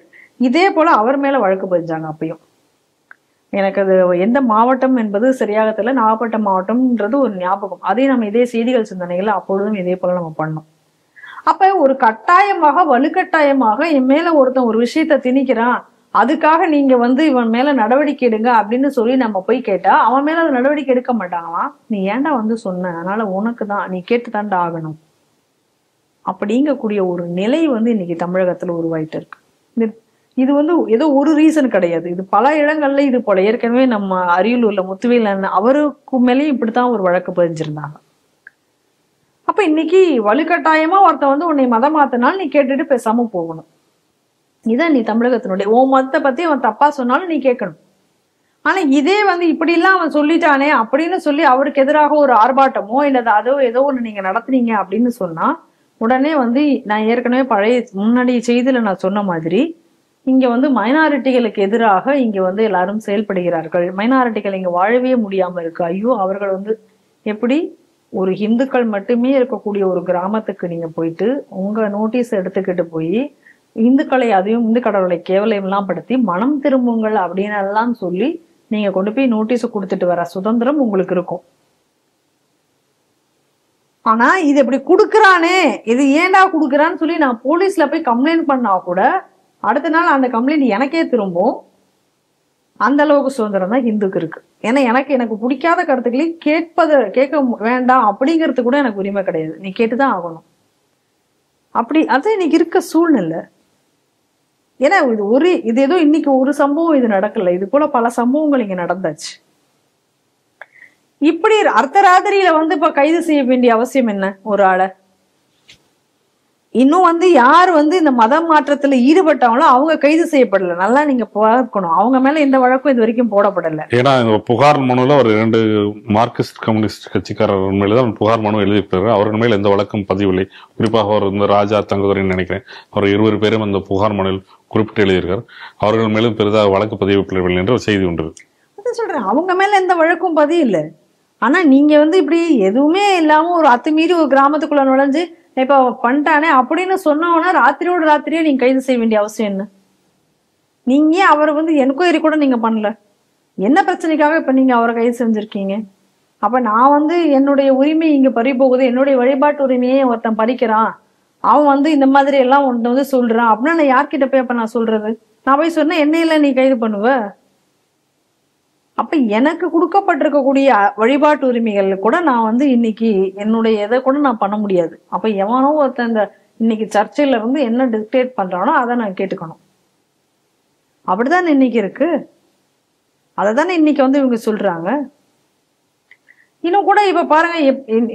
இதே போல அவர் மேல வழக்கு பதிஞ்சாங்க. அப்பயும் எனக்கு அது எந்த மாவட்டம் என்பது சரியாக தெரியல, நாகப்பட்டினம் மாவட்டம்ன்றது ஒரு ஞாபகம். அதையும் நம்ம இதே செய்திகள் சிந்தனைகள் அப்பொழுதும் இதே போல நம்ம பண்ணோம். அப்ப ஒரு கட்டாயமாக வலுக்கட்டாயமாக என் மேல ஒருத்தன் ஒரு விஷயத்த திணிக்கிறான், அதுக்காக நீங்க வந்து இவன் மேல நடவடிக்கை எடுங்க அப்படின்னு சொல்லி நம்ம போய் கேட்டா அவன் மேல அது நடவடிக்கை எடுக்க மாட்டாங்களாம். நீ ஏன்டா வந்து சொன்ன, அதனால உனக்கு தான், நீ கேட்டுதான்டா ஆகணும் அப்படிங்கக்கூடிய ஒரு நிலை வந்து இன்னைக்கு தமிழகத்துல உருவாயிட்டு இருக்கு. இது வந்து ஏதோ ஒரு ரீசன் கிடையாது, இது பல இடங்கள்ல இது போல. ஏற்கனவே நம்ம அரியலூர்ல முத்துவேல் அவருக்கு மேலேயும் இப்படித்தான் ஒரு வழக்கு பதிஞ்சிருந்தாங்க. அப்ப இன்னைக்கு வலுக்கட்டாயமா ஒருத்த வந்து உன்னை மதம் மாத்தினாலும் நீ கேட்டுட்டு பேசாம போகணும். இதான் நீ தமிழகத்தினுடைய உன் மதத்தை பத்தி அவன் தப்பா சொன்னாலும் நீ கேட்கணும். ஆனா இதே வந்து இப்படி எல்லாம் அவன் சொல்லிட்டானே அப்படின்னு சொல்லி அவருக்கு எதிராக ஒரு ஆர்ப்பாட்டமோ இல்ல அதோ ஏதோ ஒண்ணு நீங்க நடத்துனீங்க அப்படின்னு சொன்னா உடனே வந்து நான் ஏற்கனவே முன்னாடி செய்தியில நான் சொன்ன மாதிரி இங்க வந்து மைனாரிட்டிகளுக்கு எதிராக இங்க வந்து எல்லாரும் செயல்படுகிறார்கள், மைனாரிட்டிகள் இங்க வாழவே முடியாம இருக்கு. ஐயோ, அவர்கள் வந்து எப்படி ஒரு இந்துக்கள் மட்டுமே இருக்கக்கூடிய ஒரு கிராமத்துக்கு நீங்க போயிட்டு உங்க நோட்டீஸ் எடுத்துக்கிட்டு போய் இந்துக்களை அதையும் இந்து கடவுளை கேவலம் எல்லாம் படுத்தி மனம் திரும்புங்கள் அப்படின்னு எல்லாம் சொல்லி நீங்க கொண்டு போய் நோட்டீஸ் கொடுத்துட்டு வர சுதந்திரம் உங்களுக்கு இருக்கும். ஆனா இது எப்படி குடுக்கறானே, இது ஏன்டா குடுக்கறான்னு சொல்லி நான் போலீஸ்ல போய் கம்ப்ளைண்ட் பண்ணா கூட அடுத்த நாள் அந்த கம்ப்ளைண்ட் எனக்கே திரும்பும். அந்த அளவுக்கு சுதந்திரம் தான் ஹிந்துக்கு இருக்கு. ஏன்னா எனக்கு பிடிக்காத கருத்துக்களை கேட்க வேண்டாம் அப்படிங்கிறது கூட எனக்கு உரிமை கிடையாது, நீ கேட்டுதான் ஆகணும். அப்படி அது இன்னைக்கு இருக்க சூழ்நிலை. ஏன்னா இது ஏதோ இன்னைக்கு ஒரு சம்பவம் இது நடக்கல, இது போல பல சம்பவங்கள் இங்க நடந்தாச்சு. இப்படி அர்த்தராத்திரியில வந்து இப்ப கைது செய்ய வேண்டிய அவசியம் என்ன ஒரு ஆளை? இன்னும் வந்து யார் வந்து இந்த மத மாற்றத்துல ஈடுபட்டாங்களோ அவங்க கைது செய்யப்படல. நல்லா நீங்க பார்க்கணும், அவங்க மேல எந்த வழக்கும் இது வரைக்கும் போடப்படல. ஏன்னா இந்த புகார் மனுல ஒரு 2 மார்க்சிஸ்ட் கம்யூனிஸ்ட் கட்சிக்காரர் மேலதான் புகார் மனு எழுதியிருக்காரு. அவர்கள் மேல எந்த வழக்கும் பதிவில்லை. குறிப்பாக அவர் இந்த ராஜா தங்கதுரைன்னு நினைக்கிறேன், அவர் 20 பேரும் அந்த புகார் மனுவில் குறிப்பிட்டு எழுதியிருக்காரு. அவர்கள் மேலும் பெரிதாக வழக்கு பதிவிப்படவில்லை என்ற ஒரு செய்தி உண்டு. அதான் சொல்றேன், அவங்க மேல எந்த வழக்கும் பதிவு இல்லை. ஆனா நீங்க வந்து இப்படி எதுவுமே இல்லாம ஒரு அத்துமீறி ஒரு கிராமத்துக்குள்ள நுழைஞ்சு இப்ப பண்ணிட்டானே அப்படின்னு சொன்னவனா ராத்திரியோட ராத்திரியே நீங்க கைது செய்ய வேண்டிய அவசியம் என்ன? நீங்க அவரை வந்து என்கொயரி கூட நீங்க பண்ணல, என்ன பிரச்சனைக்காக இப்ப நீங்க அவரை கைது செஞ்சிருக்கீங்க? அப்ப நான் வந்து என்னுடைய உரிமை இங்க பறி போகுது, என்னுடைய வழிபாட்டு உரிமையை ஒருத்தன் பறிக்கிறான், அவன் வந்து இந்த மாதிரி எல்லாம் ஒன்று வந்து சொல்றான் அப்படின்னா நான் யார்கிட்ட போய் அப்ப நான் சொல்றது? நான் போய் சொன்னா என்னையில நீ கைது பண்ணுவ? அப்ப எனக்கு கொடுக்கப்பட்டிருக்கக்கூடிய வழிபாட்டு உரிமைகள் கூட நான் வந்து இன்னைக்கு என்னுடைய எதை கூட நான் பண்ண முடியாது. அப்ப எவனோ ஒருத்தன் இந்த இன்னைக்கு சர்ச்சையில இருந்து என்ன டிக்டேட் பண்றானோ அதை நான் கேட்டுக்கணும். அப்படிதான் இன்னைக்கு இருக்கு, அதை தானே இன்னைக்கு வந்து இவங்க சொல்றாங்க. இன்னும் கூட இப்ப பாருங்க,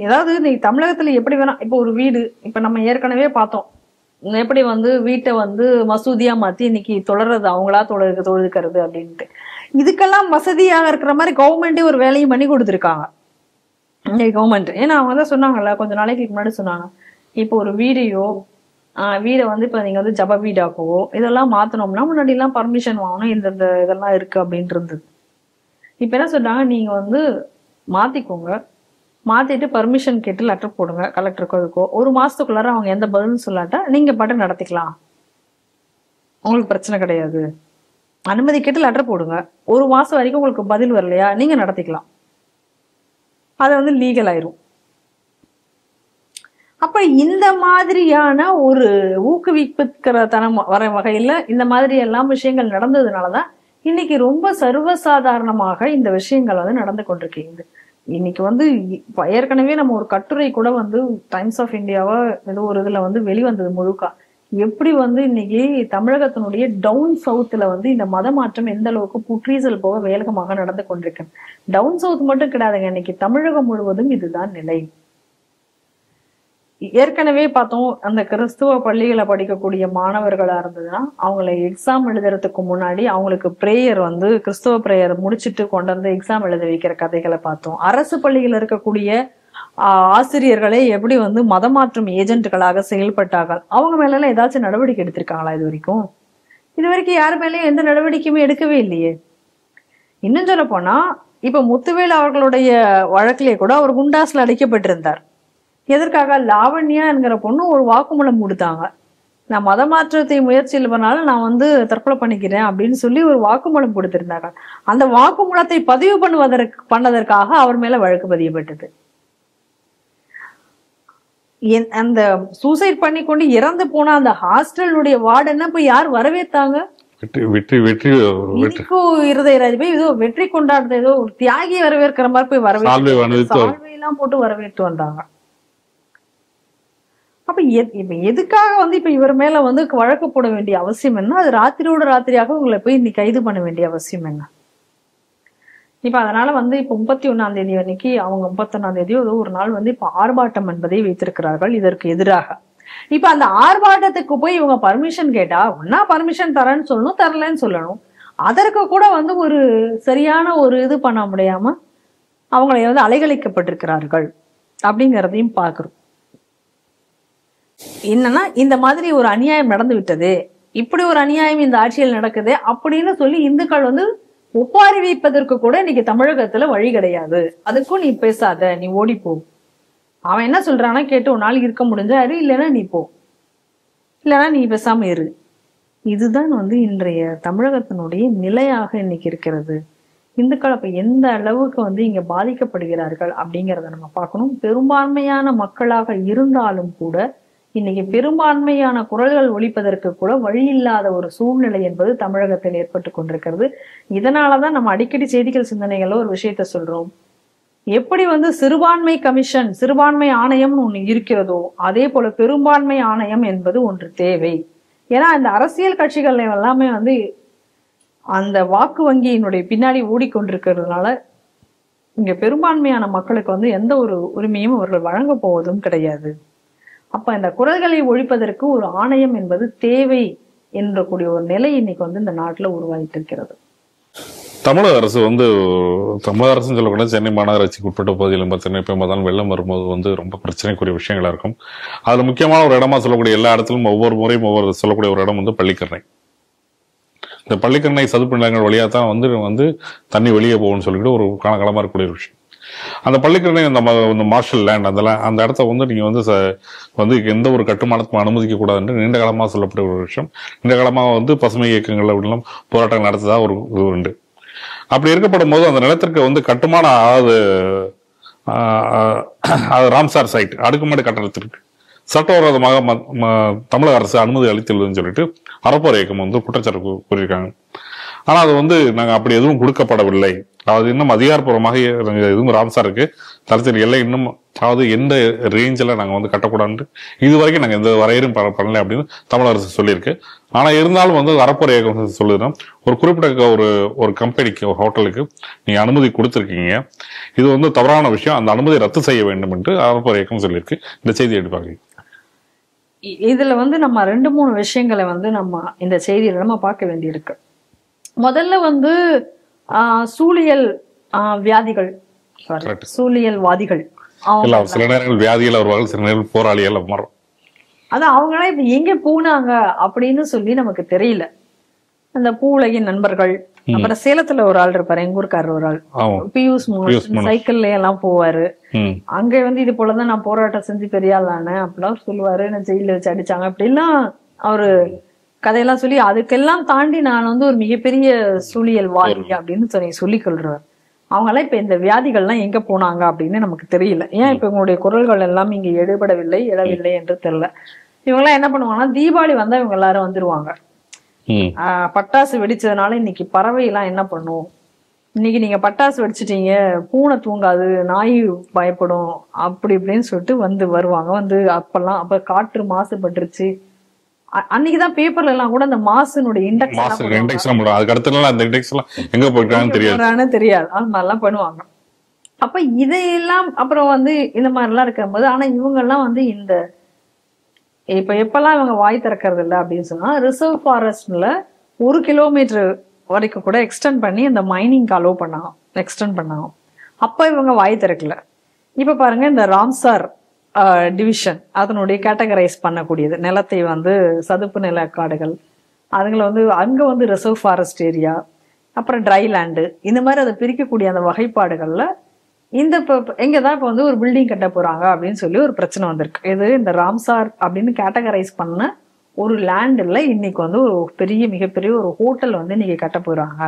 ஏதாவது நீ தமிழகத்துல எப்படி வேணா, இப்ப ஒரு வீடு, இப்ப நம்ம ஏற்கனவே பார்த்தோம் எப்படி வந்து வீட்டை வந்து மசூதியா மாத்தி இன்னைக்கு தொடர்றது, அவங்களா தொழுதுக்கிறது அப்படின்ட்டு. இதுக்கெல்லாம் வசதியாக இருக்கிற மாதிரி கவர்மெண்டே ஒரு வேலையும் பண்ணி கொடுத்துருக்காங்க கவர்மெண்ட். ஏன்னா அவங்க தான் சொன்னாங்கல்ல கொஞ்ச நாளைக்கு முன்னாடி சொன்னாங்க, இப்போ ஒரு வீடையோ வீடை வந்து இப்ப நீங்க வந்து ஜப வீடாக்கவோ இதெல்லாம் மாத்தணும்னா முன்னாடி எல்லாம் பர்மிஷன் வாங்கணும், இந்த இதெல்லாம் இருக்கு அப்படின்ட்டு இருந்தது. இப்ப என்ன சொன்னாங்க, நீங்க வந்து மாத்திக்கோங்க, மாத்திட்டு பர்மிஷன் கேட்டு லெட்டர் போடுங்க கலெக்டருக்கோ இதுக்கோ, 1 மாசத்துக்குள்ளார அவங்க எந்த பதிலும் சொல்லாட்டா நீங்க பாட்டு நடத்திக்கலாம், உங்களுக்கு பிரச்சனை கிடையாது. அனுமதி கேட்டு லெட்டர் போடுங்க, 1 மாசம் வரைக்கும் உங்களுக்கு பதில் வரலையா நீங்க நடத்திக்கலாம், அது வந்து லீகல் ஆயிரும். அப்ப இந்த மாதிரியான ஒரு ஊக்குவிப்புக்கிற தனம் வர வகையில இந்த மாதிரி எல்லாம் விஷயங்கள் நடந்ததுனாலதான் இன்னைக்கு ரொம்ப சர்வசாதாரணமாக இந்த விஷயங்கள் வந்து நடந்து கொண்டிருக்கீங்க. இன்னைக்கு வந்து ஏற்கனவே நம்ம ஒரு கட்டுரை கூட வந்து டைம்ஸ் ஆஃப் இந்தியாவா ஏதோ ஒரு இதுல வந்து வெளிவந்தது முழுக்கா, எப்படி வந்து இன்னைக்கு தமிழகத்தினுடைய டவுன் சவுத்துல வந்து இந்த மத மாற்றம் எந்த அளவுக்கு புற்றீசல் போக வேகமாக நடந்து கொண்டிருக்கு. டவுன் சவுத் மட்டும் கிடையாதுங்க, இன்னைக்கு தமிழகம் முழுவதும் இதுதான் நிலை. ஏற்கனவே பார்த்தோம், அந்த கிறிஸ்துவ பள்ளிகளை படிக்கக்கூடிய மாணவர்களா இருந்ததுன்னா அவங்களை எக்ஸாம் எழுதுறதுக்கு முன்னாடி அவங்களுக்கு பிரேயர் வந்து கிறிஸ்துவ பிரேயர் முடிச்சுட்டு கொண்டு வந்து எக்ஸாம் எழுத வைக்கிற கதைகளை பார்த்தோம். அரசு பள்ளிகள் இருக்கக்கூடிய ஆசிரியர்களே எப்படி வந்து மதமாற்றும் ஏஜென்ட்களாக செயல்பட்டார்கள். அவங்க மேல எல்லாம் ஏதாச்சும் நடவடிக்கை எடுத்திருக்காங்களா? இது வரைக்கும் யாரு மேலேயும் எந்த நடவடிக்கையுமே எடுக்கவே இல்லையே. இன்னும் சொல்ல போனா இப்ப முத்துவேல் அவர்களுடைய வழக்கிலே கூட அவர் குண்டாஸ்ல அடைக்கப்பட்டிருந்தார். எதற்காக? லாவண்யா என்கிற பொண்ணு ஒரு வாக்குமூலம் கொடுத்தாங்க. நான் மதமாற்றத்தை முயற்சியில் பண்ணாலும் நான் வந்து தற்கொலை பண்ணிக்கிறேன் அப்படின்னு சொல்லி ஒரு வாக்குமூலம் கொடுத்திருந்தாங்க. அந்த வாக்குமூலத்தை பதிவு பண்ணதற்காக அவர் மேல வழக்கு பதியப்பட்டது. அந்த சூசைட் பண்ணி கொண்டு இறந்து போன அந்த ஹாஸ்டலுடைய வார்டனை போய் யார் வரவேற்றாங்க? இருதயராஜ் போய் ஏதோ வெற்றி கொண்டாடுறது, ஏதோ ஒரு தியாகியை வரவேற்கிற மாதிரி போய் சால்வையெல்லாம் போட்டு வரவேற்று வந்தாங்க. அப்ப இப்ப எதுக்காக வந்து இப்ப இவர் மேல வந்து வழக்கு போட வேண்டிய அவசியம் என்ன? அது ராத்திரியோட ராத்திரியாக உங்களை போய் இன்னைக்கு கைது பண்ண வேண்டிய அவசியம் என்ன? இப்ப அதனால வந்து இப்ப 31ஆம் தேதி அன்னைக்கு அவங்க 31ஆம் தேதியோ ஏதோ ஒரு நாள் வந்து இப்ப ஆர்ப்பாட்டம் என்பதை வைத்திருக்கிறார்கள் இதற்கு எதிராக. இப்ப அந்த ஆர்ப்பாட்டத்துக்கு போய் இவங்க பர்மிஷன் கேட்டா ஒன்னா பர்மிஷன் தரேன்னு சொல்லணும், தரலன்னு சொல்லணும். அதற்கு கூட வந்து ஒரு சரியான ஒரு இது பண்ண முடியாம அவங்களை வந்து அலைகழிக்கப்பட்டிருக்கிறார்கள் அப்படிங்கிறதையும் பார்க்கிறோம். என்னன்னா இந்த மாதிரி ஒரு அநியாயம் நடந்து விட்டது, இப்படி ஒரு அநியாயம் இந்த ஆட்சியில் நடக்குது அப்படின்னு சொல்லி இந்துக்கள் வந்து ஒப்பாரி வைப்பதற்கு கூட இன்னைக்கு தமிழகத்துல வழி கிடையாது. அதுக்கும் நீ பேசாத, நீ ஓடி போ. அவன் என்ன சொல்றான்னா கேட்டு ஒரு நாள் இருக்க முடிஞ்சாரு, இல்லைன்னா நீ போ, இல்லைன்னா நீ பேசாம இரு. இதுதான் வந்து இன்றைய தமிழகத்தினுடைய நிலையாக இன்னைக்கு இருக்கிறது. இந்துக்கள் அப்ப எந்த அளவுக்கு வந்து இங்க பாதிக்கப்படுகிறார்கள் அப்படிங்கிறத நம்ம பார்க்கணும். பெரும்பான்மையான மக்களாக இருந்தாலும் கூட இன்னைக்கு பெரும்பான்மையான குரல்கள் ஒலிப்பதற்கு கூட வழி இல்லாத ஒரு சூழ்நிலை என்பது தமிழகத்தில் ஏற்பட்டு கொண்டிருக்கிறது. இதனாலதான் நம்ம அடிக்கடி செய்திகள் சிந்தனைகள்ல ஒரு விஷயத்த சொல்றோம். எப்படி வந்து சிறுபான்மை கமிஷன், சிறுபான்மை ஆணையம்னு ஒண்ணு இருக்கிறதோ அதே போல பெரும்பான்மை ஆணையம் என்பது ஒன்று தேவை. ஏன்னா இந்த அரசியல் கட்சிகள் எல்லாமே வந்து அந்த வாக்கு வங்கியினுடைய பின்னாடி ஓடிக்கொண்டிருக்கிறதுனால இங்க பெரும்பான்மையான மக்களுக்கு வந்து எந்த ஒரு உரிமையும் அவர்கள் வழங்க போவதும் கிடையாது. அப்ப இந்த குரல்களை ஒழிப்பதற்கு ஒரு ஆணையம் என்பது தேவை என்ற கூடிய ஒரு நிலை இன்னைக்கு வந்து இந்த நாட்டுல உருவாகிட்டு இருக்கிறது. தமிழக அரசு வந்து தமிழக அரசுன்னு சொல்லக்கூடாது, சென்னை மாநகராட்சிக்கு உட்பட்ட பகுதியில் பார்த்தீங்கன்னா இப்போ முதல் வெள்ளம் வரும்போது வந்து ரொம்ப பிரச்சனைக்குரிய விஷயங்களா இருக்கும். அதுல முக்கியமான ஒரு இடமா சொல்லக்கூடிய எல்லா இடத்திலும் ஒவ்வொரு முறையும் ஒவ்வொரு சொல்லக்கூடிய ஒரு இடம் வந்து பள்ளிக்கரணை. இந்த பள்ளிக்கரணை சதுப்பு நிலங்கள் வழியா தான் வந்து தண்ணி வெளியே போகும்னு சொல்லிட்டு ஒரு காலமா இருக்கக்கூடிய ஒரு விஷயம். அந்த பள்ளிக்கரணை அந்த மார்ஷல் லேண்ட் அந்த இடத்த வந்து நீங்க வந்து எந்த ஒரு கட்டுமானத்துக்கும் அனுமதிக்க கூடாதுன்னு நீண்ட காலமாக சொல்லப்பட்ட ஒரு விஷயம். நீண்ட காலமாக வந்து பசுமை இயக்கங்கள் அப்படிலாம் போராட்டம் நடத்ததா ஒரு இது உண்டு. அப்படி இருக்கப்படும் போது அந்த நிலத்திற்கு வந்து கட்டுமானம் அது ராம்சார் சைட் அடுக்குமாடி கட்டடத்திற்கு சட்டவிரோதமாக தமிழக அரசு அனுமதி அளித்துள்ளதுன்னு சொல்லிட்டு அறப்போர் இயக்கம் வந்து குற்றச்சாட்டு கூறியிருக்காங்க. ஆனா அது வந்து நாங்க அப்படி எதுவும் கொடுக்கப்படவில்லை. அதாவது இன்னும் அதிகாரப்பூர்வமாக எதுவும் ராம்சாருக்கு தரத்தில் எல்லை இன்னும் அதாவது எந்த ரேஞ்சில் நாங்க வந்து கட்டக்கூடாது இது வரைக்கும் நாங்க எந்த வரையறும் பண்ணல அப்படின்னு தமிழக அரசு சொல்லியிருக்கு. ஆனா இருந்தாலும் வந்து அறப்போர் இயக்கம் சொல்லுதுன்னா ஒரு குறிப்பிட்ட ஒரு கம்பெனிக்கு ஒரு ஹோட்டலுக்கு நீங்க அனுமதி கொடுத்துருக்கீங்க, இது வந்து தவறான விஷயம், அந்த அனுமதி ரத்து செய்ய வேண்டும் என்று அறப்போர் இயக்கம் சொல்லியிருக்கு. இந்த செய்தி எடுப்பாங்க. இதுல வந்து நம்ம 2-3 விஷயங்களை வந்து நம்ம இந்த செய்தியில நம்ம பார்க்க வேண்டியிருக்கு. முதல்ல வந்து சூழியல் வியாதிகள், சூழியல்வாதிகள், சில நேரங்கள் வியாதிகள் வருவார்கள், சில நேரங்கள் போராளிகள் மாறும். அதான் அவங்களாம் இப்ப எங்க போனாங்க அப்படின்னு சொல்லி நமக்கு தெரியல. அந்த பூவுலகின் நண்பர்கள், அப்புறம் சேலத்துல ஒரு ஆள் இருப்பாரு, எங்க ஊருக்காரர் ஒரு ஆள், பியூஸ் சைக்கிள்ல எல்லாம் போவாரு. அங்க வந்து இது போலதான் நான் போராட்டம் செஞ்சு பெரிய ஆள் ஆனேன் அப்படிலாம் சொல்லுவாரு. நான் ஜெயில வச்சு அடிச்சாங்க அப்படிலாம் அவரு கதையெல்லாம் சொல்லி அதுக்கெல்லாம் தாண்டி நான் வந்து ஒரு மிகப்பெரிய சூழியல்வாதி அப்படின்னு சொல்லிக் கொள்றாரு. அவங்க எல்லாம் இப்ப இந்த வியாதிகள்லாம் எங்க போனாங்க அப்படின்னு நமக்கு தெரியல. ஏன் இப்ப இவங்களுடைய குரல்கள் எல்லாம் இங்க எழவில்லை என்று தெரியல. இவங்க எல்லாம் என்ன பண்ணுவாங்கன்னா தீபாவளி வந்தா இவங்க எல்லாரும் வந்துருவாங்க. பட்டாசு வெடிச்சதுனால இன்னைக்கு பறவை எல்லாம் என்ன பண்ணும், இன்னைக்கு நீங்க பட்டாசு வெடிச்சிட்டீங்க, பூனை தூங்காது, நாய் பயப்படும், அப்படி இப்படின்னு சொல்லிட்டு வருவாங்க. அப்ப காற்று மாசுபட்டுருச்சு. அன்னைக்குதான் பேப்பர்ல எல்லாம் கூட அந்த மாசுனுடைய இண்டெக்ஸ் தெரியாது, அது மாதிரிலாம் பண்ணுவாங்க. அப்ப இதையெல்லாம் அப்புறம் வந்து இந்த மாதிரிலாம் இருக்கும்போது, ஆனா இவங்கெல்லாம் வந்து இந்த இப்ப எப்பெல்லாம் இவங்க வாய் திறக்கிறது இல்லை அப்படின்னு சொன்னா, ரிசர்வ் ஃபாரஸ்ட்ல 1 கிலோமீட்டர் வரைக்கும் கூட எக்ஸ்டெண்ட் பண்ணி இந்த மைனிங் அலோவ் பண்ணாங்க, எக்ஸ்டெண்ட் பண்ணாங்க. அப்ப இவங்க வாய் திறக்கல. இப்ப பாருங்க, இந்த ராம்சார் டிவிஷன் அதனுடைய கேட்டகரைஸ் பண்ணக்கூடியது, நிலத்தை வந்து சதுப்பு நில காடுகள், அதுங்களை வந்து அங்க வந்து ரிசர்வ் ஃபாரஸ்ட் ஏரியா, அப்புறம் ட்ரை லேண்டு, இந்த மாதிரி அதை பிரிக்கக்கூடிய அந்த வகைப்பாடுகள்ல இந்த எங்கதான் இப்ப வந்து ஒரு பில்டிங் கட்ட போறாங்க அப்படின்னு சொல்லி ஒரு பிரச்சனை வந்திருக்கு. இது இந்த ராம்சார் அப்படின்னு கேட்டகரைஸ் பண்ண ஒரு லேண்ட்ல இன்னைக்கு வந்து ஒரு பெரிய மிகப்பெரிய ஒரு ஹோட்டல் வந்து இன்னைக்கு கட்ட போறாங்க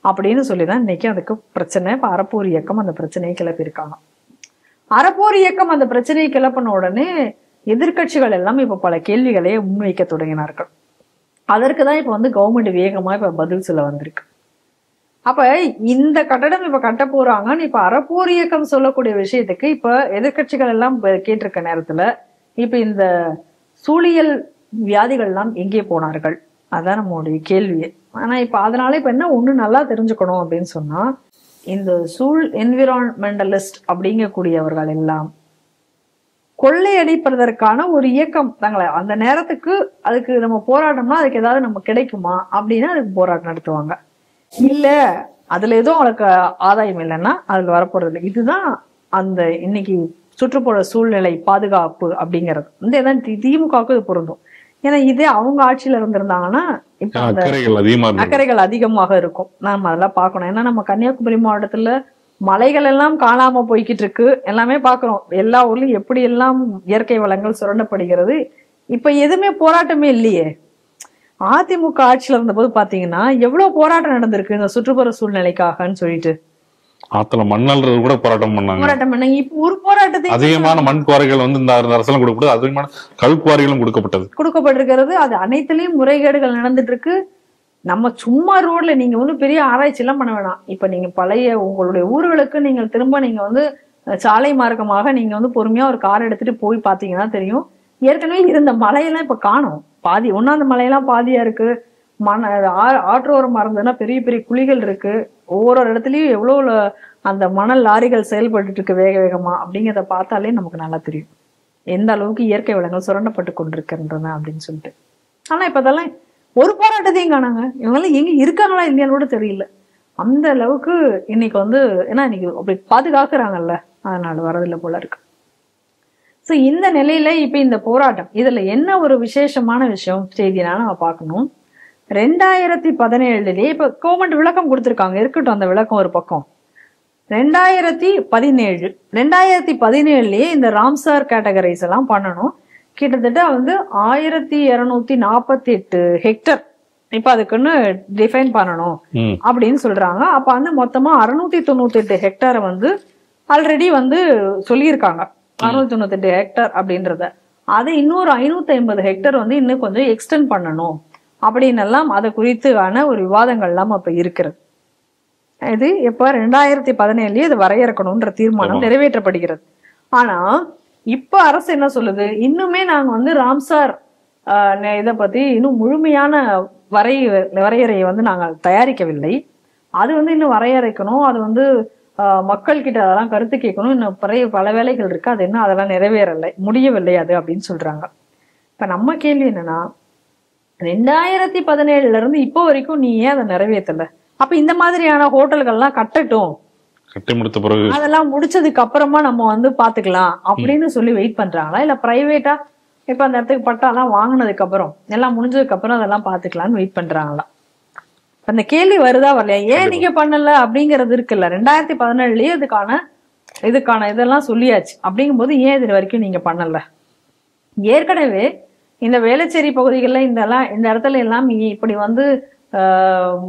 அப்படின்னு சொல்லிதான் இன்னைக்கு அதுக்கு பிரச்சனை. இப்ப அறப்போர் இயக்கம் அந்த பிரச்சனையை கிளப்பியிருக்காங்க. அறப்போர் இயக்கம் அந்த பிரச்சனையை கிளப்பின உடனே எதிர்கட்சிகள் எல்லாம் இப்ப பல கேள்விகளை முன்வைக்க தொடங்கினார்கள். அதற்குதான் இப்ப வந்து கவர்மெண்ட் வேகமா இப்ப பதில் சொல்ல வந்திருக்கு. அப்ப இந்த கட்டடம் இப்ப கட்ட போறாங்கன்னு இப்ப அறப்போர் இயக்கம் சொல்லக்கூடிய விஷயத்துக்கு இப்ப எதிர்கட்சிகள் எல்லாம் கேட்டிருக்க நேரத்துல இப்ப இந்த சூழியல் வியாதிகள் எல்லாம் எங்கே போனார்கள், அதான் நம்மளுடைய கேள்வியே. ஆனா இப்ப அதனால இப்ப என்ன ஒண்ணு நல்லா தெரிஞ்சுக்கணும் அப்படின்னு சொன்னா, இந்த என்விரான்மெண்டலிஸ்ட் அப்படிங்கக்கூடியவர்கள் எல்லாம் கொள்ளையடிப்பதற்கான ஒரு இயக்கம் தாங்களே. அந்த நேரத்துக்கு அதுக்கு நம்ம போராட்டம்னா அதுக்கு ஏதாவது நம்ம கிடைக்குமா அப்படின்னா அதுக்கு போராட்டம் நடத்துவாங்க. இல்ல அதுல ஏதோ அவங்களுக்கு ஆதாயம் இல்லைன்னா அதுல வரப்போறது இல்லை. இதுதான் அந்த இன்னைக்கு சுற்றுப்புற சூழ்நிலை பாதுகாப்பு அப்படிங்கிறது வந்து எதான் திமுகவுக்கு இது பொருந்தும். ஏன்னா இதே அவங்க ஆட்சியில இருந்திருந்தாங்கன்னா இப்ப அக்கறைகள் அதிகமாக இருக்கும். நாம அதெல்லாம் பார்க்கணும். ஏன்னா நம்ம கன்னியாகுமரி மாவட்டத்துல மலைகள் எல்லாம் காணாம போய்கிட்டு இருக்கு, எல்லாமே பாக்குறோம். எல்லா ஊர்லயும் எப்படி எல்லாம் இயற்கை வளங்கள் சுரண்டப்படுகிறது. இப்ப எதுவுமே போராட்டமே இல்லையே. அதிமுக ஆட்சியில இருந்த போது பாத்தீங்கன்னா எவ்வளவு போராட்டம் நடந்திருக்கு இந்த சுற்றுப்புற சூழ்நிலைக்காகன்னு சொல்லிட்டு. ஆத்துல மண்ணல்றது கூட போராட்டம் பண்ணாங்க. இப்ப ஒரு போராட்டத்தை அதிகமான மண் குவாரிகள் வந்து இந்த அரசாங்கம் கொடுக்கப்பட்டது, அதிகமான கல் குவாரிகளும் கொடுக்கப்பட்டிருக்கிறது. அது அனைத்துலயும் முறைகேடுகள் நடந்துட்டு இருக்கு. நம்ம சும்மா ரோட்ல நீங்க வந்து பெரிய ஆராய்ச்சி எல்லாம் பண்ண வேணாம். இப்ப நீங்க பழைய உங்களுடைய ஊர்களுக்கு நீங்க திரும்ப நீங்க வந்து சாலை மார்க்கமாக நீங்க வந்து பொறுமையா ஒரு கார் எடுத்துட்டு போய் பாத்தீங்கன்னா தெரியும், ஏற்கனவே இருந்த மலையெல்லாம் இப்ப காணும். பாதி ஒன்னாந்த மலையெல்லாம் பாதியா இருக்கு. ஆற்றோரம் மறந்ததுன்னா பெரிய பெரிய குழிகள் இருக்கு. ஒவ்வொரு இடத்துலயும் எவ்வளவு அந்த மணல் லாரிகள் செயல்பட்டு இருக்கு வேக வேகமா அப்படிங்கிறத பார்த்தாலே நமக்கு நல்லா தெரியும் எந்த அளவுக்கு இயற்கை வளங்கள் சுரண்டப்பட்டு கொண்டிருக்கின்றன அப்படின்னு சொல்லிட்டு. ஆனா இப்ப அதெல்லாம் ஒரு போராட்டத்தையும் காணாங்க. இவங்கெல்லாம் எங்க இருக்காங்களா இல்லையான்னு கூட தெரியல. அந்த அளவுக்கு இன்னைக்கு வந்து ஏன்னா இன்னைக்கு அப்படி பாதுகாக்கிறாங்கல்ல, அதனால வரதில்லை போல இருக்கு. சோ இந்த நிலையில இப்ப இந்த போராட்டம் இதுல என்ன ஒரு விசேஷமான விஷயம் செய்தினா நம்ம பார்க்கணும். 2017 இப்ப கவர்மெண்ட் விளக்கம் கொடுத்திருக்காங்க, இருக்கட்டும் அந்த விளக்கம் ஒரு பக்கம். 2017 இந்த ராம்சார் கேட்டகரைஸ் எல்லாம் பண்ணணும். கிட்டத்தட்ட வந்து 1248 ஹெக்டர் இப்ப அதுக்குன்னு டிஃபைன் பண்ணணும் அப்படின்னு சொல்றாங்க. அப்ப வந்து மொத்தமா 698 ஹெக்டரை வந்து ஆல்ரெடி வந்து சொல்லியிருக்காங்க. 698 ஹெக்டர் அப்படின்றத அதை இன்னொரு 550 ஹெக்டர் வந்து இன்னும் கொஞ்சம் எக்ஸ்டெண்ட் பண்ணணும் அப்படின்னு எல்லாம் அதை குறித்தான ஒரு விவாதங்கள் எல்லாம் அப்ப இருக்கிறது. இது இப்ப 2017 இது வரையறுக்கணும்ன்ற தீர்மானம் நிறைவேற்றப்படுகிறது. ஆனா இப்ப அரசு என்ன சொல்லுது, இன்னுமே நாங்க வந்து ராம்சார் இதை பத்தி இன்னும் முழுமையான வரையறையை வந்து நாங்க தயாரிக்கவில்லை. அது வந்து இன்னும் வரையறைக்கணும். அது வந்து மக்கள் கிட்ட அதெல்லாம் கருத்து கேட்கணும். இன்னும் பல வேலைகள் இருக்கு, அது என்ன அதெல்லாம் நிறைவேறலை, முடியவில்லை அது அப்படின்னு சொல்றாங்க. இப்ப நம்ம கேள்வி என்னன்னா, 2017 இருந்து இப்போ வரைக்கும் நீ ஏன் அதை நிறைவேற்றல? அப்ப இந்த மாதிரியான ஹோட்டல்கள்லாம் கட்டட்டும், கட்டி முடித்த பிறகு அதெல்லாம் முடிச்சதுக்கு அப்புறமா நம்ம வந்து பாத்துக்கலாம் அப்படின்னு சொல்லி வெயிட் பண்றாங்களா? இல்ல பிரைவேட்டா இப்ப அந்த இடத்துக்கு பட்டாலாம் வாங்கினதுக்கு அப்புறம் எல்லாம் முடிஞ்சதுக்கு அப்புறம் அதெல்லாம் பாத்துக்கலாம்னு வெயிட் பண்றாங்களா? அந்த கேள்வி வருதா வரலையா? ஏன் நீங்க பண்ணல அப்படிங்கறது இருக்குல்ல. 2017 இதுக்கான இதெல்லாம் சொல்லியாச்சு. அப்படிங்கும்போது ஏன் இது வரைக்கும் நீங்க பண்ணல? ஏற்கனவே இந்த வேளச்சேரி பகுதிகளில் இந்த இடத்துல எல்லாம் இப்படி வந்து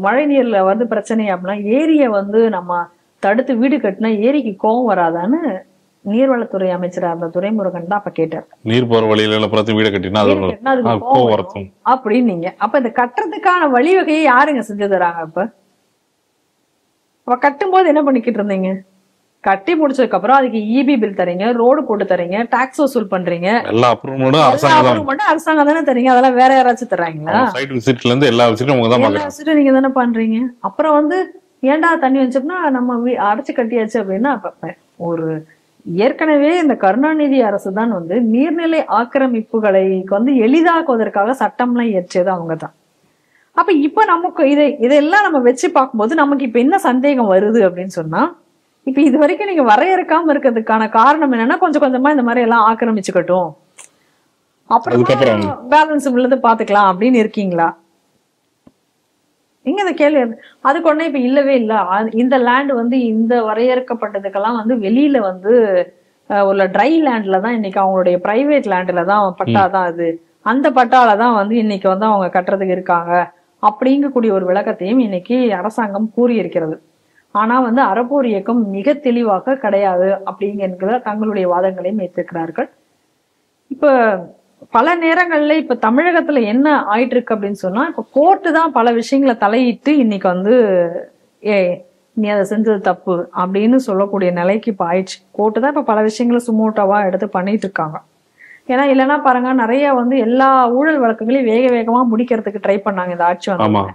மழை நீர்ல வந்து பிரச்சனை அப்படின்னா ஏரியை வந்து நம்ம தடுத்து வீடு கட்டினா ஏரிக்கு கோவம் வராதான்னு நீர்வளத்துறை அமைச்சரா இருந்த துரைமுருகன் தான் அப்ப கேட்டார். நீர் போற வழியில வீடு கட்டினா அப்படின்னு. அப்ப இந்த கட்டுறதுக்கான வழிவகையை யாருங்க செஞ்சு தராங்க? அப்ப கட்டும் போது என்ன பண்ணிக்கிட்டு இருந்தீங்க? கட்டி முடிச்சதுக்கு அப்புறம் அதுக்கு இபி பில் தரீங்க, ரோடு போட்டு தரீங்க, டாக்ஸ் வசூல் பண்றீங்க, எல்லா அப்ரூவலும் அரசாங்கம் தானே தரீங்க. அதெல்லாம் வேற யாராச்சும் தர்றாங்களா? எல்லா விசிட்டும் நீங்க தானே பண்றீங்க. அப்புறம் வந்து ஏன்டா தண்ணி வச்சோம்னா நம்ம அடைச்சு கட்டியாச்சு அப்படின்னா, ஒரு ஏற்கனவே இந்த கருணாநிதி அரசு தான் வந்து நீர்நிலை ஆக்கிரமிப்புகளை வந்து எளிதாக்குவதற்காக சட்டம்லாம் இயற்றியது அவங்க தான். அப்ப இப்ப நமக்கு இதெல்லாம் நம்ம வச்சு பார்க்கும்போது நமக்கு இப்ப என்ன சந்தேகம் வருது அப்படின்னு சொன்னா, இப்ப இது வரைக்கும் நீங்க வரையறுக்காம இருக்கிறதுக்கான காரணம் என்னன்னா, கொஞ்சம் கொஞ்சமா இந்த மாதிரி எல்லாம் ஆக்கிரமிச்சுக்கட்டும், அப்புறம் பேலன்ஸ் உள்ளது பாத்துக்கலாம் அப்படின்னு இருக்கீங்களா? இங்க இந்த கேள்வி அதுக்கு ஒண்ணே இப்ப இல்லவே இல்ல. இந்த லேண்ட் வந்து இந்த வரையறுக்கப்பட்டதுக்கெல்லாம் வந்து வெளியில வந்து உள்ள ட்ரை லேண்ட்ல தான் இன்னைக்கு அவங்களுடைய பிரைவேட் லேண்ட்ல தான் பட்டா தான் அது, அந்த பட்டால தான் வந்து இன்னைக்கு வந்து அவங்க கட்டுறதுக்கு இருக்காங்க அப்படிங்கக்கூடிய ஒரு விளக்கத்தையும் இன்னைக்கு அரசாங்கம் கூறியிருக்கிறது. ஆனா வந்து அறப்போர் இயக்கம் மிக தெளிவாக கிடையாது அப்படிங்கிற தங்களுடைய வாதங்களையும் ஏற்றிருக்கிறார்கள். இப்ப பல நேரங்கள்ல இப்ப தமிழகத்துல என்ன ஆயிட்டு இருக்கு அப்படின்னு சொன்னா, இப்ப கோர்ட்டு தான் பல விஷயங்களை தலையிட்டு இன்னைக்கு வந்து நீ அதை செஞ்சது தப்பு அப்படின்னு சொல்லக்கூடிய நிலைக்கு இப்ப ஆயிடுச்சு. கோர்ட்டு தான் இப்ப பல விஷயங்களை சுமோட்டாவா எடுத்து பண்ணிட்டு இருக்காங்க. ஏன்னா இல்லைன்னா பாருங்க, நிறைய வந்து எல்லா ஊழல் வழக்குகளையும் வேக வேகமா முடிக்கிறதுக்கு ட்ரை பண்ணாங்க இந்த ஆட்சி வந்து.